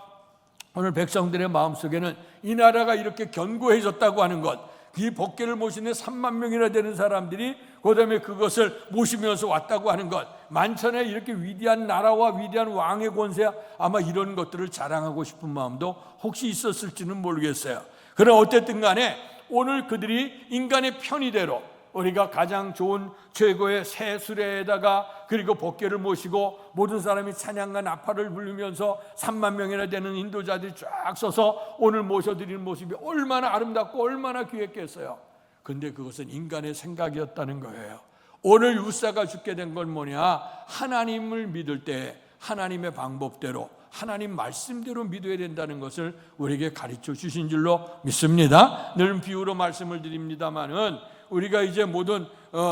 오늘 백성들의 마음속에는 이 나라가 이렇게 견고해졌다고 하는 것, 이 법궤를 모시는 3만 명이나 되는 사람들이 그 다음에 그것을 모시면서 왔다고 하는 것, 만천에 이렇게 위대한 나라와 위대한 왕의 권세, 아마 이런 것들을 자랑하고 싶은 마음도 혹시 있었을지는 모르겠어요. 그러나 어쨌든 간에 오늘 그들이 인간의 편의대로 우리가 가장 좋은 최고의 새 수레에다가 그리고 법궤를 모시고 모든 사람이 찬양과 나팔을 부르면서 3만 명이나 되는 인도자들이 쫙 서서 오늘 모셔드리는 모습이 얼마나 아름답고 얼마나 귀했겠어요. 근데 그것은 인간의 생각이었다는 거예요. 오늘 유사가 죽게 된 건 뭐냐? 하나님을 믿을 때 하나님의 방법대로 하나님 말씀대로 믿어야 된다는 것을 우리에게 가르쳐 주신 줄로 믿습니다. 늘 비유로 말씀을 드립니다마는 우리가 이제 모든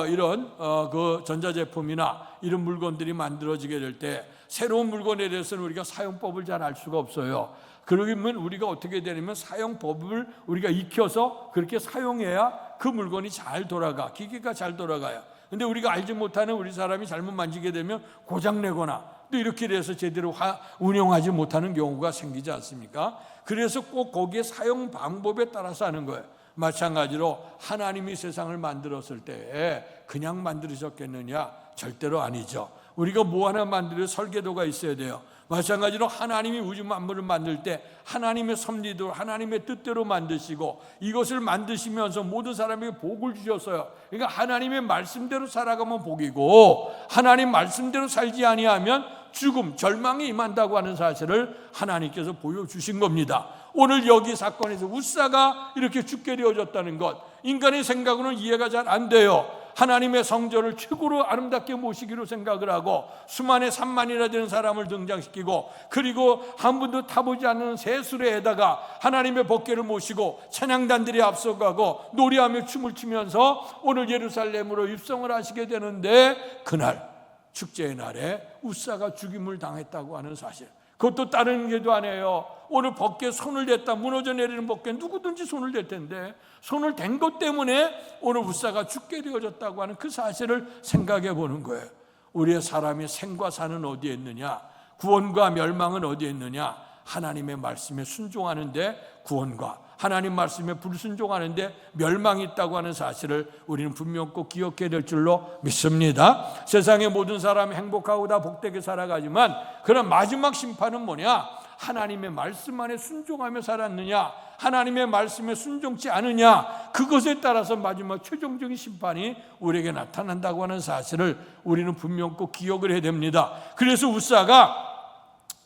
이런 그 전자제품이나 이런 물건들이 만들어지게 될 때 새로운 물건에 대해서는 우리가 사용법을 잘 알 수가 없어요. 그러면 우리가 어떻게 되냐면 사용법을 우리가 익혀서 그렇게 사용해야 그 물건이 잘 돌아가, 기계가 잘 돌아가요. 근데 우리가 알지 못하는 우리 사람이 잘못 만지게 되면 고장내거나 또 이렇게 돼서 제대로 운영하지 못하는 경우가 생기지 않습니까? 그래서 꼭 거기에 사용 방법에 따라서 하는 거예요. 마찬가지로 하나님이 세상을 만들었을 때 그냥 만드셨겠느냐? 절대로 아니죠. 우리가 뭐 하나 만들어 설계도가 있어야 돼요. 마찬가지로 하나님이 우주 만물을 만들 때 하나님의 섭리도 하나님의 뜻대로 만드시고 이것을 만드시면서 모든 사람에게 복을 주셨어요. 그러니까 하나님의 말씀대로 살아가면 복이고 하나님 말씀대로 살지 아니하면 죽음, 절망이 임한다고 하는 사실을 하나님께서 보여주신 겁니다. 오늘 여기 사건에서 웃사가 이렇게 죽게 되어졌다는 것, 인간의 생각으로는 이해가 잘 안 돼요. 하나님의 성전을 최고로 아름답게 모시기로 생각을 하고 수만의 3만이나 되는 사람을 등장시키고 그리고 한 번도 타보지 않는 새 수레에다가 하나님의 법궤를 모시고 찬양단들이 앞서가고 노래하며 춤을 추면서 오늘 예루살렘으로 입성을 하시게 되는데, 그날 축제의 날에 웃사가 죽임을 당했다고 하는 사실, 그것도 다른 게도 아니에요. 오늘 법궤에 손을 댔다, 무너져 내리는 법궤에 누구든지 손을 댈 텐데 손을 댄 것 때문에 오늘 우사가 죽게 되어졌다고 하는 그 사실을 생각해 보는 거예요. 우리의 사람이 생과 사는 어디에 있느냐, 구원과 멸망은 어디에 있느냐, 하나님의 말씀에 순종하는데 구원과 하나님 말씀에 불순종하는데 멸망이 있다고 하는 사실을 우리는 분명 꼭 기억해야 될 줄로 믿습니다. 세상의 모든 사람이 행복하고 다 복되게 살아가지만 그런 마지막 심판은 뭐냐? 하나님의 말씀 안에 순종하며 살았느냐, 하나님의 말씀에 순종치 않으냐, 그것에 따라서 마지막 최종적인 심판이 우리에게 나타난다고 하는 사실을 우리는 분명 꼭 기억을 해야 됩니다. 그래서 우사가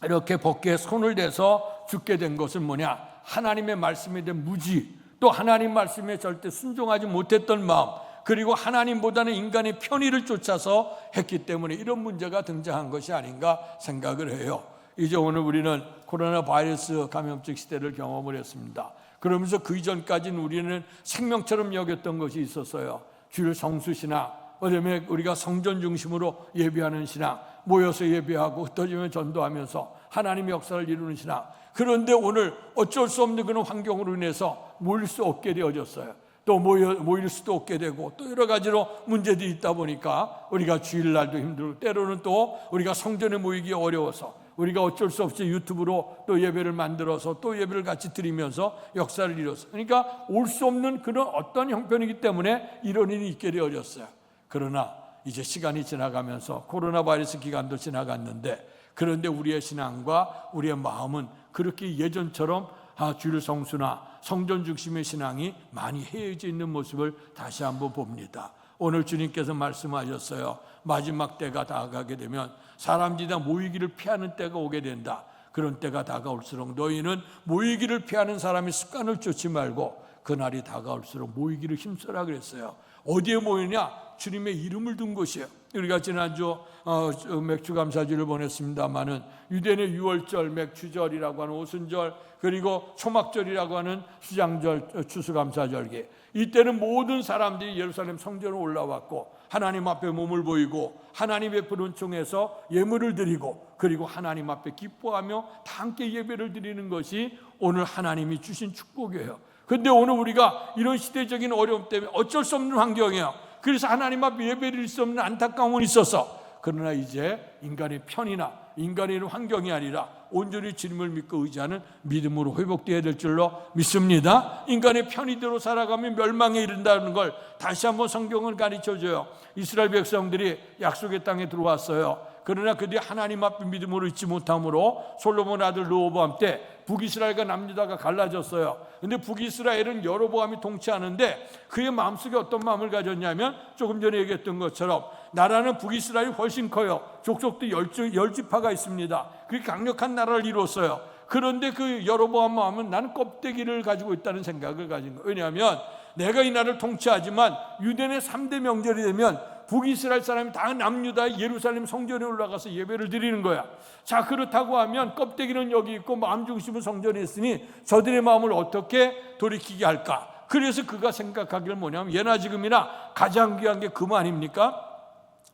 이렇게 법궤에 손을 대서 죽게 된 것은 뭐냐? 하나님의 말씀에 대한 무지, 또 하나님 말씀에 절대 순종하지 못했던 마음, 그리고 하나님보다는 인간의 편의를 쫓아서 했기 때문에 이런 문제가 등장한 것이 아닌가 생각을 해요. 이제 오늘 우리는 코로나 바이러스 감염증 시대를 경험을 했습니다. 그러면서 그 이전까지는 우리는 생명처럼 여겼던 것이 있었어요. 주일 성수신앙, 그다음에 우리가 성전 중심으로 예배하는 신앙, 모여서 예배하고 흩어지면 전도하면서 하나님의 역사를 이루는 신앙. 그런데 오늘 어쩔 수 없는 그런 환경으로 인해서 모일 수 없게 되어졌어요. 또 모일 수도 없게 되고 또 여러 가지로 문제들이 있다 보니까 우리가 주일날도 힘들고 때로는 또 우리가 성전에 모이기 어려워서 우리가 어쩔 수 없이 유튜브로 또 예배를 만들어서 또 예배를 같이 드리면서 역사를 이뤘어요. 그러니까 올 수 없는 그런 어떤 형편이기 때문에 이런 일이 있게 되어졌어요. 그러나 이제 시간이 지나가면서 코로나 바이러스 기간도 지나갔는데 그런데 우리의 신앙과 우리의 마음은 그렇게 예전처럼 주일 성수나 성전 중심의 신앙이 많이 해이져 있는 모습을 다시 한번 봅니다. 오늘 주님께서 말씀하셨어요. 마지막 때가 다가가게 되면 사람들이 다 모이기를 피하는 때가 오게 된다. 그런 때가 다가올수록 너희는 모이기를 피하는 사람의 습관을 쫓지 말고 그날이 다가올수록 모이기를 힘써라 그랬어요. 어디에 모이냐? 주님의 이름을 둔 곳이에요. 우리가 지난주 맥주감사주를 보냈습니다마는 유대인의 유월절, 맥주절이라고 하는 오순절, 그리고 초막절이라고 하는 수장절, 추수감사절기, 이때는 모든 사람들이 예루살렘 성전으로 올라왔고 하나님 앞에 몸을 보이고 하나님의 푸른 총에서 예물을 드리고 그리고 하나님 앞에 기뻐하며 다 함께 예배를 드리는 것이 오늘 하나님이 주신 축복이에요. 그런데 오늘 우리가 이런 시대적인 어려움 때문에 어쩔 수 없는 환경이에요. 그래서 하나님 앞에 예배를 드릴 수 없는 안타까움은 있어서, 그러나 이제 인간의 편이나 인간의 환경이 아니라 온전히 주님을 믿고 의지하는 믿음으로 회복되어야 될 줄로 믿습니다. 인간의 편의대로 살아가면 멸망에 이른다는 걸 다시 한번 성경은 가르쳐줘요. 이스라엘 백성들이 약속의 땅에 들어왔어요. 그러나 그들이 하나님 앞에 믿음으로 있지 못함으로 솔로몬 아들 르호보암 때 북이스라엘과 남유다가 갈라졌어요. 그런데 북이스라엘은 여로보암이 통치하는데 그의 마음속에 어떤 마음을 가졌냐면 조금 전에 얘기했던 것처럼 나라는 북이스라엘이 훨씬 커요. 족속도 10지파가 있습니다. 그렇게 강력한 나라를 이뤘어요. 그런데 그 여로보암 마음은 나는 껍데기를 가지고 있다는 생각을 가진 거예요. 왜냐하면 내가 이 나라를 통치하지만 유대인의 3대 명절이 되면 북이스라엘 사람이 다 남유다의 예루살렘 성전에 올라가서 예배를 드리는 거야. 자, 그렇다고 하면 껍데기는 여기 있고 마음 중심은 성전에 있으니 저들의 마음을 어떻게 돌이키게 할까? 그래서 그가 생각하기를 뭐냐면 예나 지금이나 가장 귀한 게 금 아닙니까?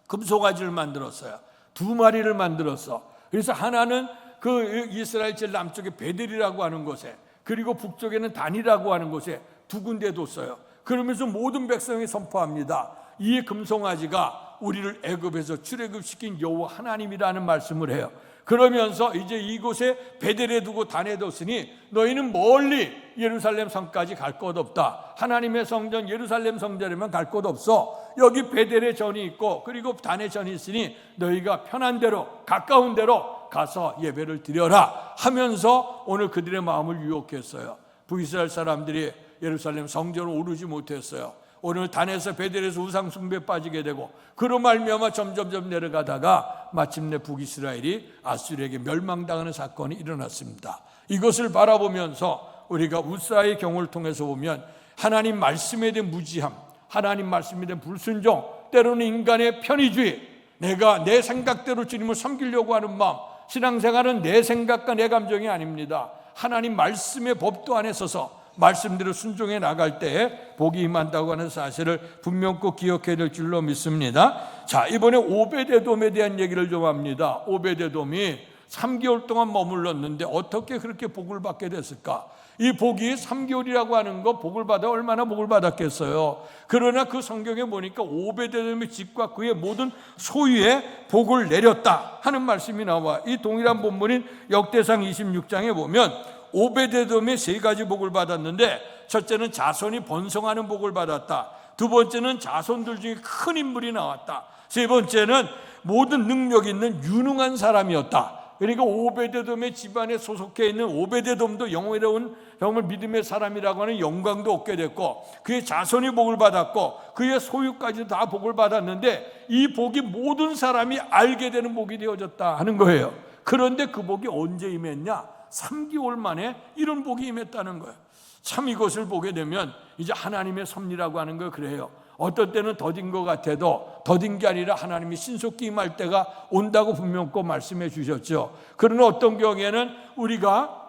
금송아지를 만들었어요. 2마리를 만들었어. 그래서 하나는 그 이스라엘 제일 남쪽에 베델이라고 하는 곳에, 그리고 북쪽에는 단이라고 하는 곳에 2군데 뒀어요. 그러면서 모든 백성이 선포합니다. 이 금송아지가 우리를 애굽에서 출애굽시킨 여호와 하나님이라는 말씀을 해요. 그러면서 이제 이곳에 베델에 두고 단에 뒀으니 너희는 멀리 예루살렘 성까지 갈 것 없다. 하나님의 성전 예루살렘 성전에만 갈 것 없어. 여기 베델에 전이 있고 그리고 단에 전이 있으니 너희가 편한 대로 가까운 데로 가서 예배를 드려라 하면서 오늘 그들의 마음을 유혹했어요. 북이스라엘 사람들이 예루살렘 성전을 오르지 못했어요. 오늘 단에서 베델에서 우상 숭배에 빠지게 되고 그로 말미암아 점점점 내려가다가 마침내 북이스라엘이 아수르에게 멸망당하는 사건이 일어났습니다. 이것을 바라보면서 우리가 우사의 경우를 통해서 보면 하나님 말씀에 대한 무지함, 하나님 말씀에 대한 불순종, 때로는 인간의 편의주의, 내가 내 생각대로 주님을 섬기려고 하는 마음, 신앙생활은 내 생각과 내 감정이 아닙니다. 하나님 말씀의 법도 안에 서서 말씀대로 순종해 나갈 때 복이 임한다고 하는 사실을 분명 꼭 기억해야 될 줄로 믿습니다. 자, 이번에 오베데돔에 대한 얘기를 좀 합니다. 오베데돔이 3개월 동안 머물렀는데 어떻게 그렇게 복을 받게 됐을까? 이 복이 3개월이라고 하는 거 복을 받아 얼마나 복을 받았겠어요. 그러나 그 성경에 보니까 오베데돔의 집과 그의 모든 소유에 복을 내렸다 하는 말씀이 나와. 이 동일한 본문인 역대상 26장에 보면 오베데돔의 3가지 복을 받았는데, 첫째는 자손이 번성하는 복을 받았다. 두 번째는 자손들 중에 큰 인물이 나왔다. 세 번째는 모든 능력 있는 유능한 사람이었다. 그러니까 오베데돔의 집안에 소속해 있는 오베데돔도 영원해온 정말 믿음의 사람이라고 하는 영광도 얻게 됐고, 그의 자손이 복을 받았고 그의 소유까지 다 복을 받았는데, 이 복이 모든 사람이 알게 되는 복이 되어졌다 하는 거예요. 그런데 그 복이 언제 임했냐? 3개월 만에 이런 복이 임했다는 거예요. 참 이것을 보게 되면 이제 하나님의 섭리라고 하는 거 그래요. 어떨 때는 더딘 것 같아도 더딘 게 아니라 하나님이 신속히 임할 때가 온다고 분명히 말씀해 주셨죠. 그러나 어떤 경우에는 우리가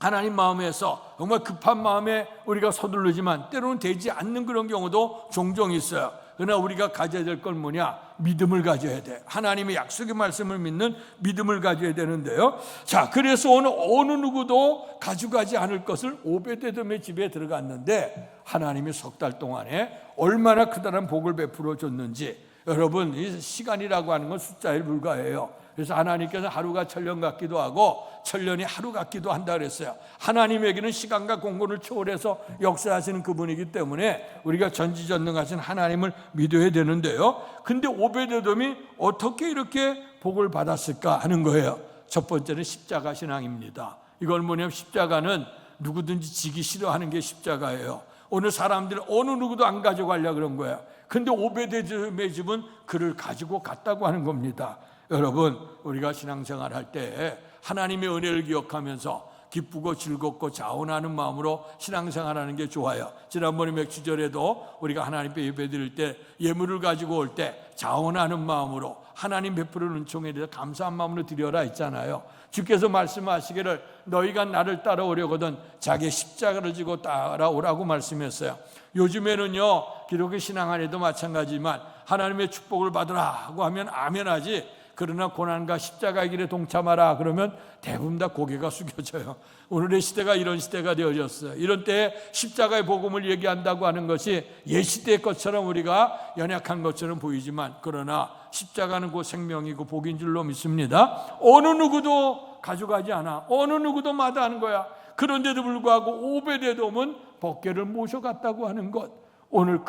하나님 마음에서 정말 급한 마음에 우리가 서두르지만 때로는 되지 않는 그런 경우도 종종 있어요. 그러나 우리가 가져야 될 건 뭐냐? 믿음을 가져야 돼. 하나님의 약속의 말씀을 믿는 믿음을 가져야 되는데요. 자, 그래서 오늘 어느 누구도 가져가지 않을 것을 오베데돔의 집에 들어갔는데, 하나님이 3달 동안에 얼마나 크다란 복을 베풀어 줬는지. 여러분, 이 시간이라고 하는 건 숫자에 불과해요. 그래서 하나님께서 하루가 천년 같기도 하고 천년이 하루 같기도 한다 그랬어요. 하나님에게는 시간과 공간을 초월해서 역사하시는 그분이기 때문에 우리가 전지전능하신 하나님을 믿어야 되는데요. 근데 오베데돔이 어떻게 이렇게 복을 받았을까 하는 거예요. 첫 번째는 십자가 신앙입니다. 이걸 뭐냐면 십자가는 누구든지 지기 싫어하는 게 십자가예요. 오늘 사람들은 어느 누구도 안 가져가려고 그런 거야. 근데 오베데돔의 집은 그를 가지고 갔다고 하는 겁니다. 여러분, 우리가 신앙생활 할 때 하나님의 은혜를 기억하면서 기쁘고 즐겁고 자원하는 마음으로 신앙생활하는 게 좋아요. 지난번에 맥주절에도 우리가 하나님께 예배드릴 때 예물을 가지고 올 때 자원하는 마음으로 하나님 베푸는 은총에 대해서 감사한 마음으로 드려라 했잖아요. 주께서 말씀하시기를 너희가 나를 따라오려거든 자기 십자가를 지고 따라오라고 말씀했어요. 요즘에는요, 기독교 신앙 안에도 마찬가지지만 하나님의 축복을 받으라고 하면 아멘하지, 그러나 고난과 십자가의 길에 동참하라 그러면 대부분 다 고개가 숙여져요. 오늘의 시대가 이런 시대가 되어졌어요. 이런 때에 십자가의 복음을 얘기한다고 하는 것이 옛시대의 것처럼 우리가 연약한 것처럼 보이지만, 그러나 십자가는 곧 생명이고 복인 줄로 믿습니다. 어느 누구도 가져가지 않아. 어느 누구도 마다하는 거야. 그런데도 불구하고 오베데돔은 법궤를 모셔갔다고 하는 것, 오늘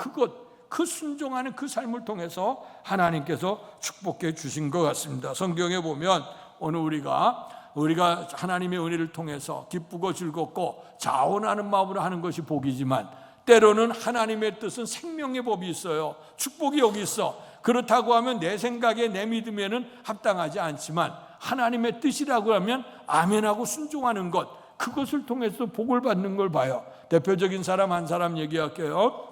그 순종하는 그 삶을 통해서 하나님께서 축복해 주신 것 같습니다. 성경에 보면 오늘 우리가 하나님의 은혜를 통해서 기쁘고 즐겁고 자원하는 마음으로 하는 것이 복이지만, 때로는 하나님의 뜻은 생명의 법이 있어요. 축복이 여기 있어. 그렇다고 하면 내 생각에 내 믿음에는 합당하지 않지만 하나님의 뜻이라고 하면 아멘하고 순종하는 것, 그것을 통해서 복을 받는 걸 봐요. 대표적인 사람 한 사람 얘기할게요.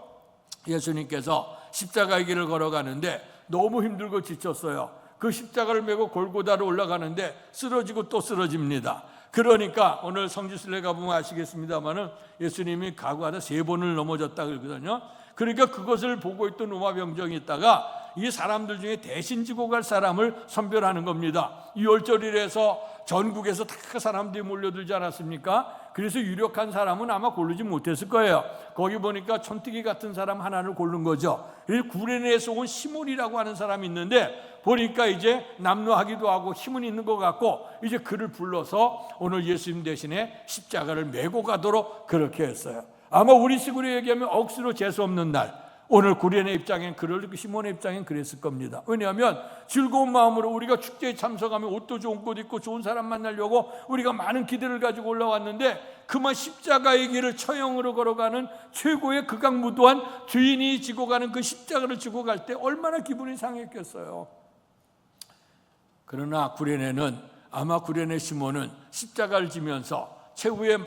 예수님께서 십자가의 길을 걸어가는데 너무 힘들고 지쳤어요. 그 십자가를 메고 골고다로 올라가는데 쓰러지고 또 쓰러집니다. 그러니까 오늘 성지순례 가보면 아시겠습니다마는 예수님이 각오하다 3번을 넘어졌다 그러거든요. 그러니까 그것을 보고 있던 로마 병정이 있다가 이 사람들 중에 대신 지고 갈 사람을 선별하는 겁니다. 6월절이라서 전국에서 다 사람들이 몰려들지 않았습니까? 그래서 유력한 사람은 아마 고르지 못했을 거예요. 거기 보니까 촌뜨기 같은 사람 하나를 고른 거죠. 구레네에서 온 시몬이라고 하는 사람이 있는데, 보니까 이제 남루하기도 하고 힘은 있는 것 같고, 이제 그를 불러서 오늘 예수님 대신에 십자가를 메고 가도록 그렇게 했어요. 아마 우리식으로 얘기하면 억수로 재수 없는 날, 오늘 구레네 입장엔 시몬의 입장엔 그랬을 겁니다. 왜냐하면 즐거운 마음으로 우리가 축제에 참석하면 옷도 좋은 꽃 입고 좋은 사람 만나려고 우리가 많은 기대를 가지고 올라왔는데, 그만 십자가의 길을 처형으로 걸어가는 최고의 극악무도한 주인이 지고 가는 그 십자가를 지고 갈 때 얼마나 기분이 상했겠어요. 그러나 구레네 시몬은 십자가를 지면서 최후의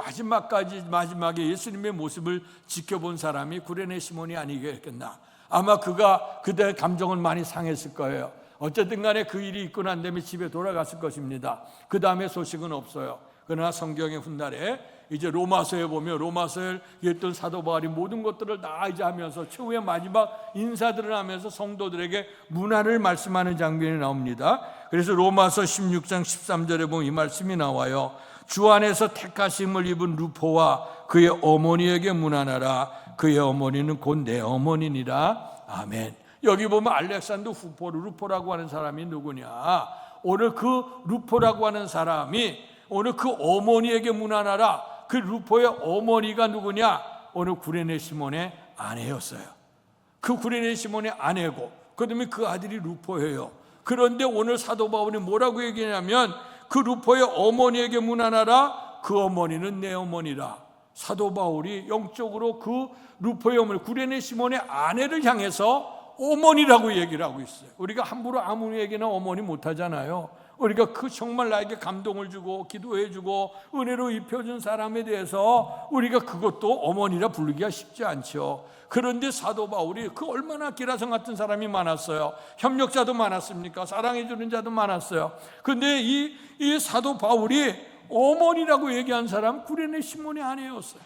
마지막에 예수님의 모습을 지켜본 사람이 구레네 시몬이 아니겠나. 아마 그가 그때 감정은 많이 상했을 거예요. 어쨌든 간에 그 일이 있고 난 다음에 집에 돌아갔을 것입니다. 그 다음에 소식은 없어요. 그러나 성경의 훗날에 이제 로마서에 보면 로마서에 했던 사도 바울이 모든 것들을 다 이제 하면서 최후의 마지막 인사들을 하면서 성도들에게 문안을 말씀하는 장면이 나옵니다. 그래서 로마서 16장 13절에 보면 이 말씀이 나와요. 주 안에서 택하심을 입은 루포와 그의 어머니에게 문안하라. 그의 어머니는 곧 내 어머니니라. 아멘. 여기 보면 알렉산더 루포라고 하는 사람이 누구냐? 오늘 그 루포라고 하는 사람이 오늘 그 어머니에게 문안하라. 그 루포의 어머니가 누구냐? 오늘 구레네 시몬의 아내였어요. 그 구레네 시몬의 아내고 그다음에 그 아들이 루포예요. 그런데 오늘 사도 바울이 뭐라고 얘기하냐면 그 루포의 어머니에게 문안하라. 그 어머니는 내 어머니라. 사도 바울이 영적으로 그 루포의 어머니 구레네 시몬의 아내를 향해서 어머니라고 얘기를 하고 있어요. 우리가 함부로 아무에게나 어머니 못하잖아요. 우리가 그 정말 나에게 감동을 주고 기도해주고 은혜로 입혀준 사람에 대해서 우리가 그것도 어머니라 부르기가 쉽지 않죠. 그런데 사도 바울이 그 얼마나 기라성 같은 사람이 많았어요. 협력자도 많았습니까? 사랑해주는 자도 많았어요. 그런데 이 사도 바울이 어머니라고 얘기한 사람 구레네 시몬의 아내였어요.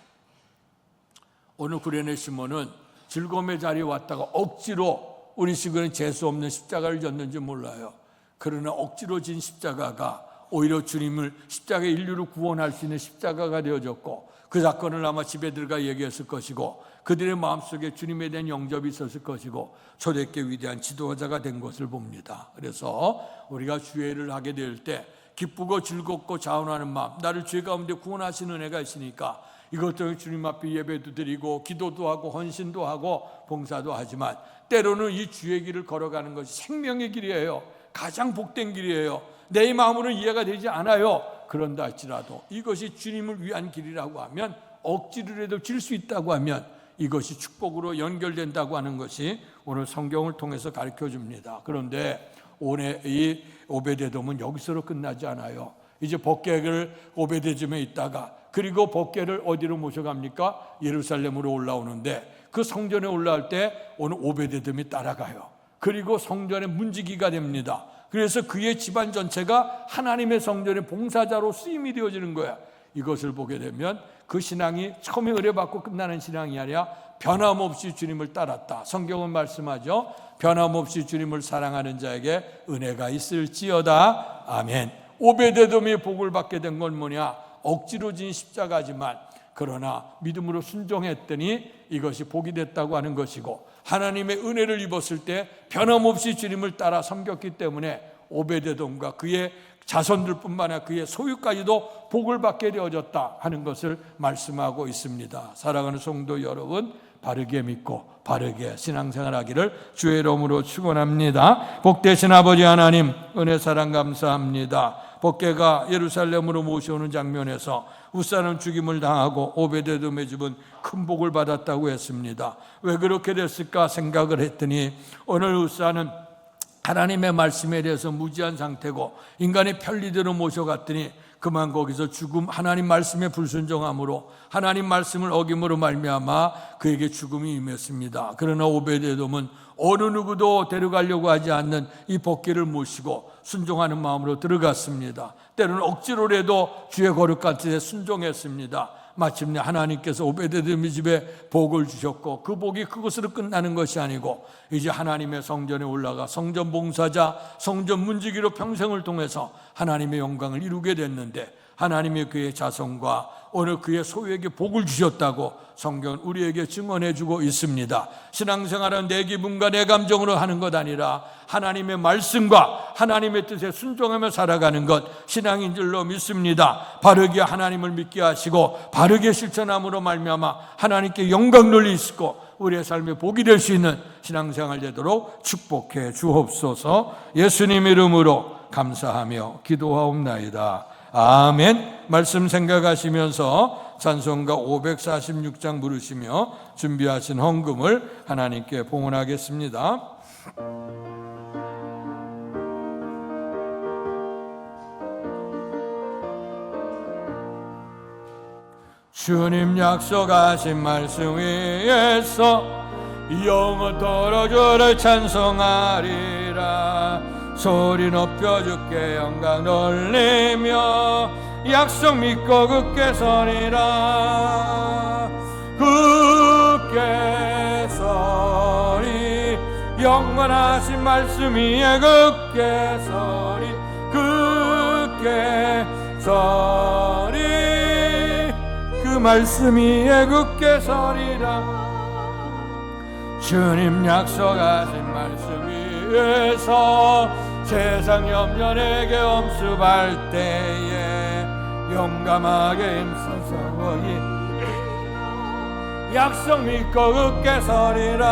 오늘 구레네 시몬은 즐거움의 자리에 왔다가 억지로 우리 식구는 재수 없는 십자가를 졌는지 몰라요. 그러나 억지로 진 십자가가 오히려 주님을 십자가의 인류를 구원할 수 있는 십자가가 되어졌고 그 사건을 아마 집에 들어가 얘기했을 것이고 그들의 마음속에 주님에 대한 영접이 있었을 것이고 초대교회 위대한 지도자가 된 것을 봅니다. 그래서 우리가 주회를 하게 될 때 기쁘고 즐겁고 자원하는 마음, 나를 죄 가운데 구원하시는 은혜가 있으니까 이것도 주님 앞에 예배도 드리고 기도도 하고 헌신도 하고 봉사도 하지만 때로는 이 주의 길을 걸어가는 것이 생명의 길이에요. 가장 복된 길이에요. 내 마음으로는 이해가 되지 않아요. 그런다 할지라도 이것이 주님을 위한 길이라고 하면 억지로라도 질 수 있다고 하면 이것이 축복으로 연결된다고 하는 것이 오늘 성경을 통해서 가르쳐 줍니다. 그런데 오늘 이 오베데돔은 여기서로 끝나지 않아요. 이제 법궤를 오베데돔에 있다가 그리고 법궤를 어디로 모셔갑니까? 예루살렘으로 올라오는데 그 성전에 올라올 때 오늘 오베데돔이 따라가요. 그리고 성전의 문지기가 됩니다. 그래서 그의 집안 전체가 하나님의 성전의 봉사자로 쓰임이 되어지는 거야. 이것을 보게 되면 그 신앙이 처음에 의뢰받고 끝나는 신앙이 아니라 변함없이 주님을 따랐다. 성경은 말씀하죠. 변함없이 주님을 사랑하는 자에게 은혜가 있을지어다. 아멘. 오베데돔이 복을 받게 된 건 뭐냐? 억지로 진 십자가지만 그러나 믿음으로 순종했더니 이것이 복이 됐다고 하는 것이고 하나님의 은혜를 입었을 때 변함없이 주님을 따라 섬겼기 때문에 오베데돔과 그의 자손들뿐만 아니라 그의 소유까지도 복을 받게 되어졌다 하는 것을 말씀하고 있습니다. 사랑하는 성도 여러분, 바르게 믿고 바르게 신앙생활하기를 주의 이름으로 축원합니다. 복되신 아버지 하나님, 은혜 사랑 감사합니다. 법궤가 예루살렘으로 모셔오는 장면에서 우사는 죽임을 당하고 오베데돔의 집은 큰 복을 받았다고 했습니다. 왜 그렇게 됐을까 생각을 했더니 오늘 우사는 하나님의 말씀에 대해서 무지한 상태고 인간의 편리대로 모셔갔더니 그만 거기서 죽음, 하나님 말씀에 불순종함으로 하나님 말씀을 어김으로 말미암아 그에게 죽음이 임했습니다. 그러나 오베데돔은 어느 누구도 데려가려고 하지 않는 이 법궤를 모시고 순종하는 마음으로 들어갔습니다. 때로는 억지로라도 주의 거룩 같은 순종했습니다. 마침내 하나님께서 오베데돔의 집에 복을 주셨고 그 복이 그것으로 끝나는 것이 아니고 이제 하나님의 성전에 올라가 성전 봉사자, 성전 문지기로 평생을 통해서 하나님의 영광을 이루게 됐는데 하나님이 그의 자손과 오늘 그의 소유에게 복을 주셨다고 성경은 우리에게 증언해주고 있습니다. 신앙생활은 내 기분과 내 감정으로 하는 것 아니라 하나님의 말씀과 하나님의 뜻에 순종하며 살아가는 것 신앙인 줄로 믿습니다. 바르게 하나님을 믿게 하시고 바르게 실천함으로 말미암아 하나님께 영광을 있고 우리의 삶에 복이 될 수 있는 신앙생활 되도록 축복해 주옵소서. 예수님 이름으로 감사하며 기도하옵나이다. 아멘. 말씀 생각하시면서 찬송가 546장 부르시며 준비하신 헌금을 하나님께 봉헌하겠습니다. 주님 약속하신 말씀 위에서 영원토록 주를 찬송하리라. 소리 높여 주께 영광 돌리며 약속 믿고 굳게 서리라. 굳게 서리 영원하신 말씀 위에 굳게 서리. 굳게 서리 그 말씀 위에 굳게 서리라. 주님 약속하신 말씀 위에서 세상 염려 내게 엄습할 때에 용감하게 힘써서 약속 믿고 굳게 서리라.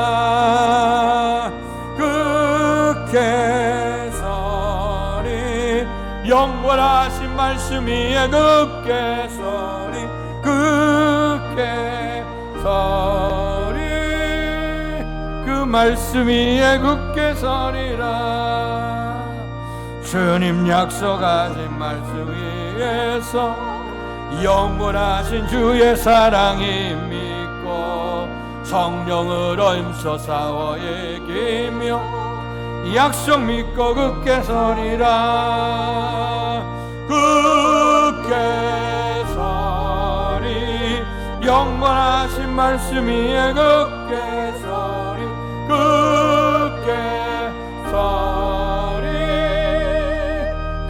굳게 서리 영원하신 말씀 위에 굳게 서리. 굳게 서리 그 말씀 위에 굳게 서리라. 주님 약속하신 말씀 위에서 영원하신 주의 사랑이 믿고 성령으로 힘써 싸워 이기며 약속 믿고 굳게 서리라. 굳게 서리 영원하신 말씀 위에 굳게 서리. 굳게 서리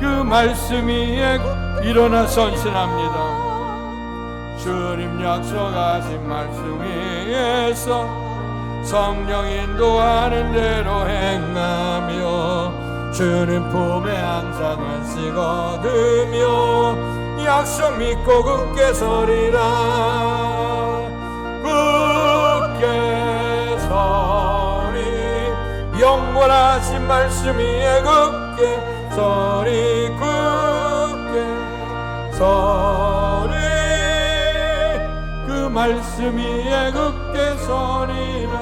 그 말씀 위에 일어나 선신합니다. 주님 약속하신 말씀 위에서 성령 인도하는 대로 행하며 주님 품에 항상 안식 얻으며 약속 믿고 굳게 서리라. 굳게 서리 영원하신 말씀 위에 굳게 서리. 굳게 서리 그 말씀 위에 굳게 서리라.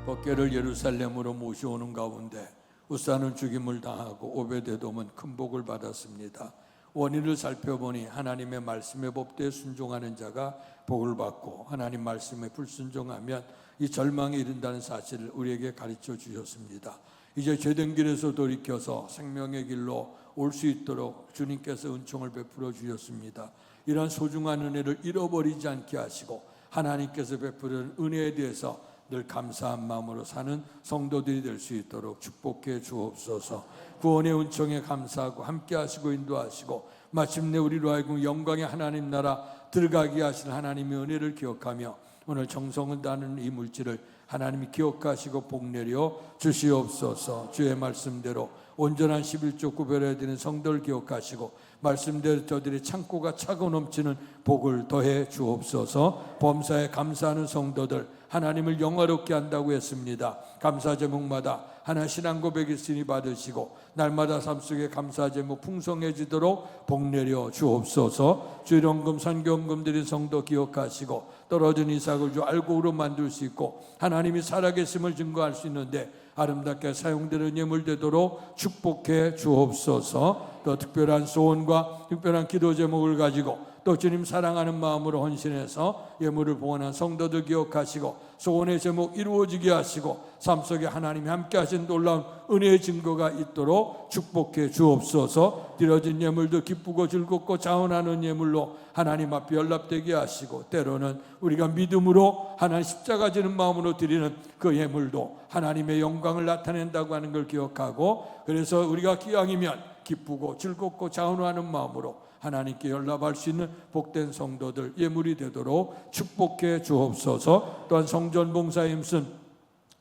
법궤를 예루살렘으로 모셔오는 가운데 우사는 죽임을 당하고 오베데돔은 큰 복을 받았습니다. 원인을 살펴보니 하나님의 말씀의 법도에 순종하는 자가 복을 받고 하나님 말씀에 불순종하면 이 절망에 이른다는 사실을 우리에게 가르쳐 주셨습니다. 이제 죄된 길에서 돌이켜서 생명의 길로 올 수 있도록 주님께서 은총을 베풀어 주셨습니다. 이러한 소중한 은혜를 잃어버리지 않게 하시고 하나님께서 베푸는 은혜에 대해서 늘 감사한 마음으로 사는 성도들이 될 수 있도록 축복해 주옵소서. 구원의 은총에 감사하고 함께 하시고 인도하시고 마침내 우리로 하여금 영광의 하나님 나라 들어가게 하신 하나님의 은혜를 기억하며 오늘 정성을 다하는 이 물질을 하나님이 기억하시고 복내려 주시옵소서. 주의 말씀대로 온전한 11조 구별해야 되는 성도를 기억하시고 말씀대로 저들의 창고가 차고 넘치는 복을 더해 주옵소서. 범사에 감사하는 성도들 하나님을 영화롭게 한다고 했습니다. 감사 제목마다 하나 신앙 고백 있으니 받으시고 날마다 삶 속에 감사 제목 풍성해지도록 복내려 주옵소서. 주일원금 선교원금 드린 성도 기억하시고 떨어진 이삭을 주 알곡으로 만들 수 있고 하나님이 살아계심을 증거할 수 있는데 아름답게 사용되는 예물 되도록 축복해 주옵소서. 또 특별한 소원과 특별한 기도 제목을 가지고 또 주님 사랑하는 마음으로 헌신해서 예물을 봉헌한 성도들 기억하시고 소원의 제목 이루어지게 하시고 삶 속에 하나님이 함께 하신 놀라운 은혜의 증거가 있도록 축복해 주옵소서. 드려진 예물도 기쁘고 즐겁고 자원하는 예물로 하나님 앞에 연락되게 하시고 때로는 우리가 믿음으로 하나님 십자가 지는 마음으로 드리는 그 예물도 하나님의 영광을 나타낸다고 하는 걸 기억하고 그래서 우리가 기왕이면 기쁘고 즐겁고 자원하는 마음으로 하나님께 연락할 수 있는 복된 성도들 예물이 되도록 축복해 주옵소서. 또한 성전 봉사에 힘쓴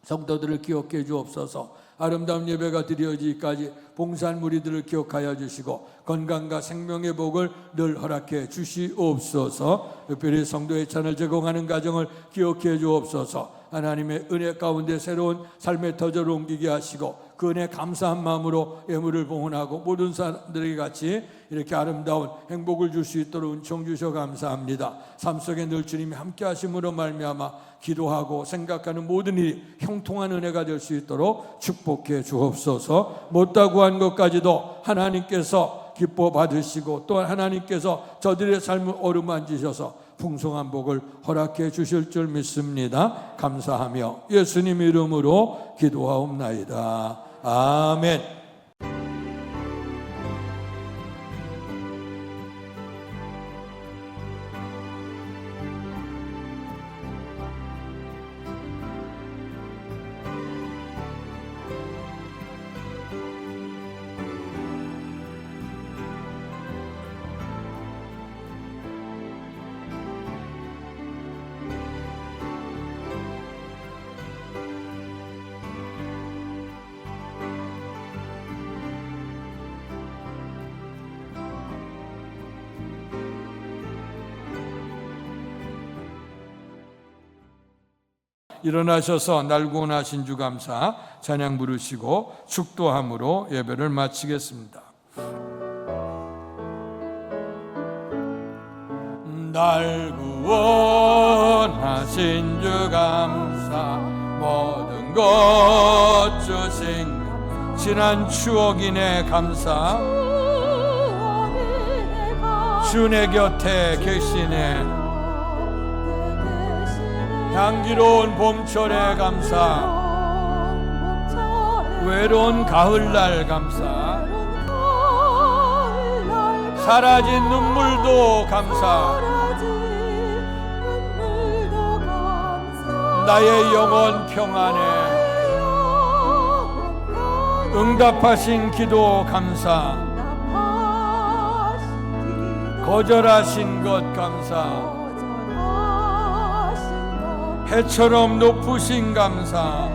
성도들을 기억해 주옵소서. 아름다운 예배가 드려지기까지 봉사한 무리들을 기억하여 주시고 건강과 생명의 복을 늘 허락해 주시옵소서. 특별히 성도의 찬을 제공하는 가정을 기억해 주옵소서. 하나님의 은혜 가운데 새로운 삶의 터전을 옮기게 하시고 그 은혜 감사한 마음으로 예물을 봉헌하고 모든 사람들에게 같이 이렇게 아름다운 행복을 줄 수 있도록 은총 주셔 감사합니다. 삶 속에 늘 주님이 함께 하심으로 말미암아 기도하고 생각하는 모든 일이 형통한 은혜가 될 수 있도록 축복해 주옵소서. 못다고 한 것까지도 하나님께서 기뻐 받으시고 또한 하나님께서 저들의 삶을 어루만지셔서 풍성한 복을 허락해 주실 줄 믿습니다. 감사하며 예수님 이름으로 기도하옵나이다. 아멘. 일어나셔서 날 구원하신 주 감사 찬양 부르시고 축도함으로 예배를 마치겠습니다. 날 구원하신 주 감사 모든 것 주신 지난 추억이네 감사 주 내 곁에 계시네 향기로운 봄철에 감사 외로운 가을날 감사 사라진 눈물도 감사 나의 영혼 평안에 응답하신 기도 감사 거절하신 것 감사 해처럼 높으신 감사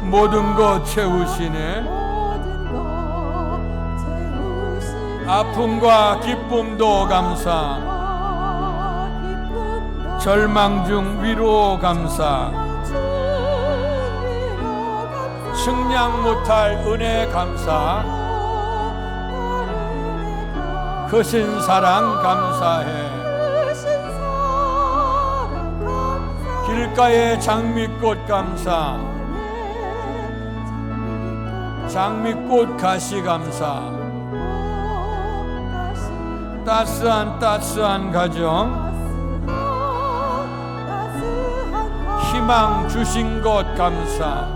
모든 것 채우시네 아픔과 기쁨도 감사 절망 중 위로 감사 측량 못할 은혜 감사 크신 사랑 감사해 길가의 장미꽃 감사 장미꽃 가시 감사 따스한 가정 희망 주신 것 감사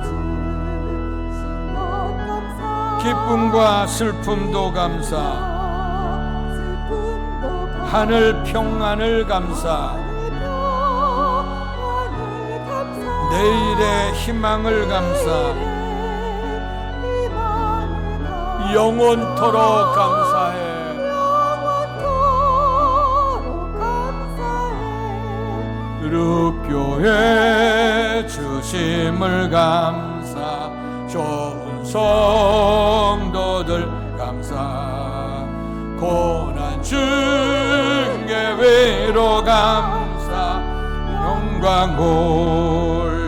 기쁨과 슬픔도 감사 하늘 평안을 감사 내일의 희망을 감사 영원토록 감사해 율법교회 주심을 감사 좋은 성도들 감사 고난 중에 외로 감사 영광 올려드리네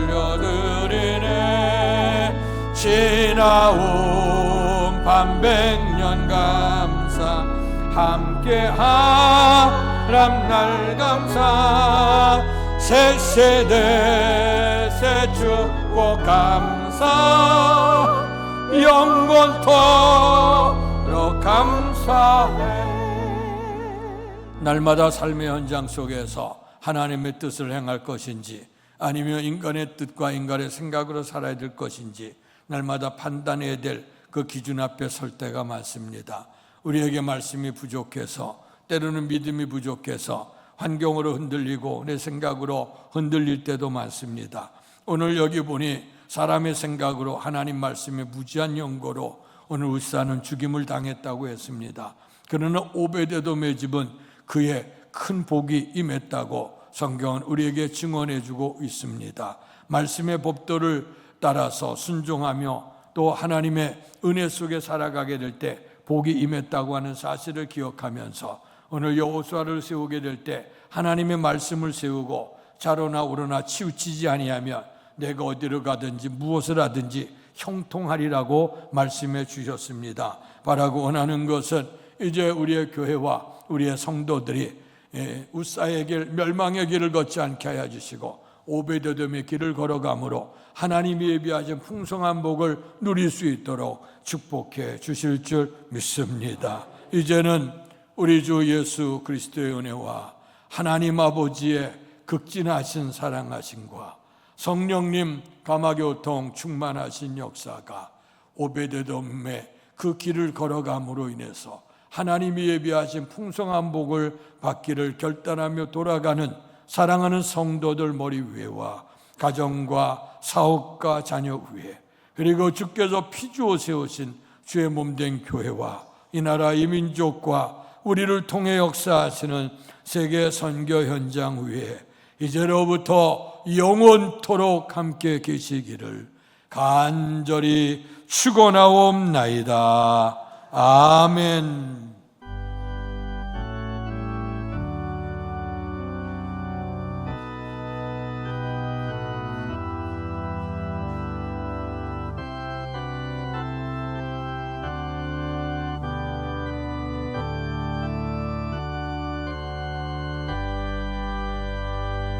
지나온 반백년 감사 함께하람 날 감사 새 세대 새 축복 감사 영원토록 감사해. 날마다 삶의 현장 속에서 하나님의 뜻을 행할 것인지 아니면 인간의 뜻과 인간의 생각으로 살아야 될 것인지 날마다 판단해야 될 그 기준 앞에 설 때가 많습니다. 우리에게 말씀이 부족해서 때로는 믿음이 부족해서 환경으로 흔들리고 내 생각으로 흔들릴 때도 많습니다. 오늘 여기 보니 사람의 생각으로 하나님 말씀에 무지한 연고로 오늘 울사는 죽임을 당했다고 했습니다. 그러나 오베데돔의 집은 그의 큰 복이 임했다고 성경은 우리에게 증언해주고 있습니다. 말씀의 법도를 따라서 순종하며 또 하나님의 은혜 속에 살아가게 될 때 복이 임했다고 하는 사실을 기억하면서 오늘 여호수아를 세우게 될 때 하나님의 말씀을 세우고 좌로나 우로나 치우치지 아니하면 내가 어디로 가든지 무엇을 하든지 형통하리라고 말씀해 주셨습니다. 바라고 원하는 것은 이제 우리의 교회와 우리의 성도들이 우사의 길, 멸망의 길을 걷지 않게 하여 주시고 오베데돔의 길을 걸어가므로 하나님이 예비하신 풍성한 복을 누릴 수 있도록 축복해 주실 줄 믿습니다. 이제는 우리 주 예수 그리스도의 은혜와 하나님 아버지의 극진하신 사랑하심과 성령님 감화교통 충만하신 역사가 오베데돔의 그 길을 걸어감으로 인해서 하나님이 예비하신 풍성한 복을 받기를 결단하며 돌아가는 사랑하는 성도들 머리 위에와 가정과 사업과 자녀 위에 그리고 주께서 피주어 세우신 주의 몸된 교회와 이 나라 이 민족과 우리를 통해 역사하시는 세계 선교 현장 위에 이제로부터 영원토록 함께 계시기를 간절히 축원하옵나이다. 아멘.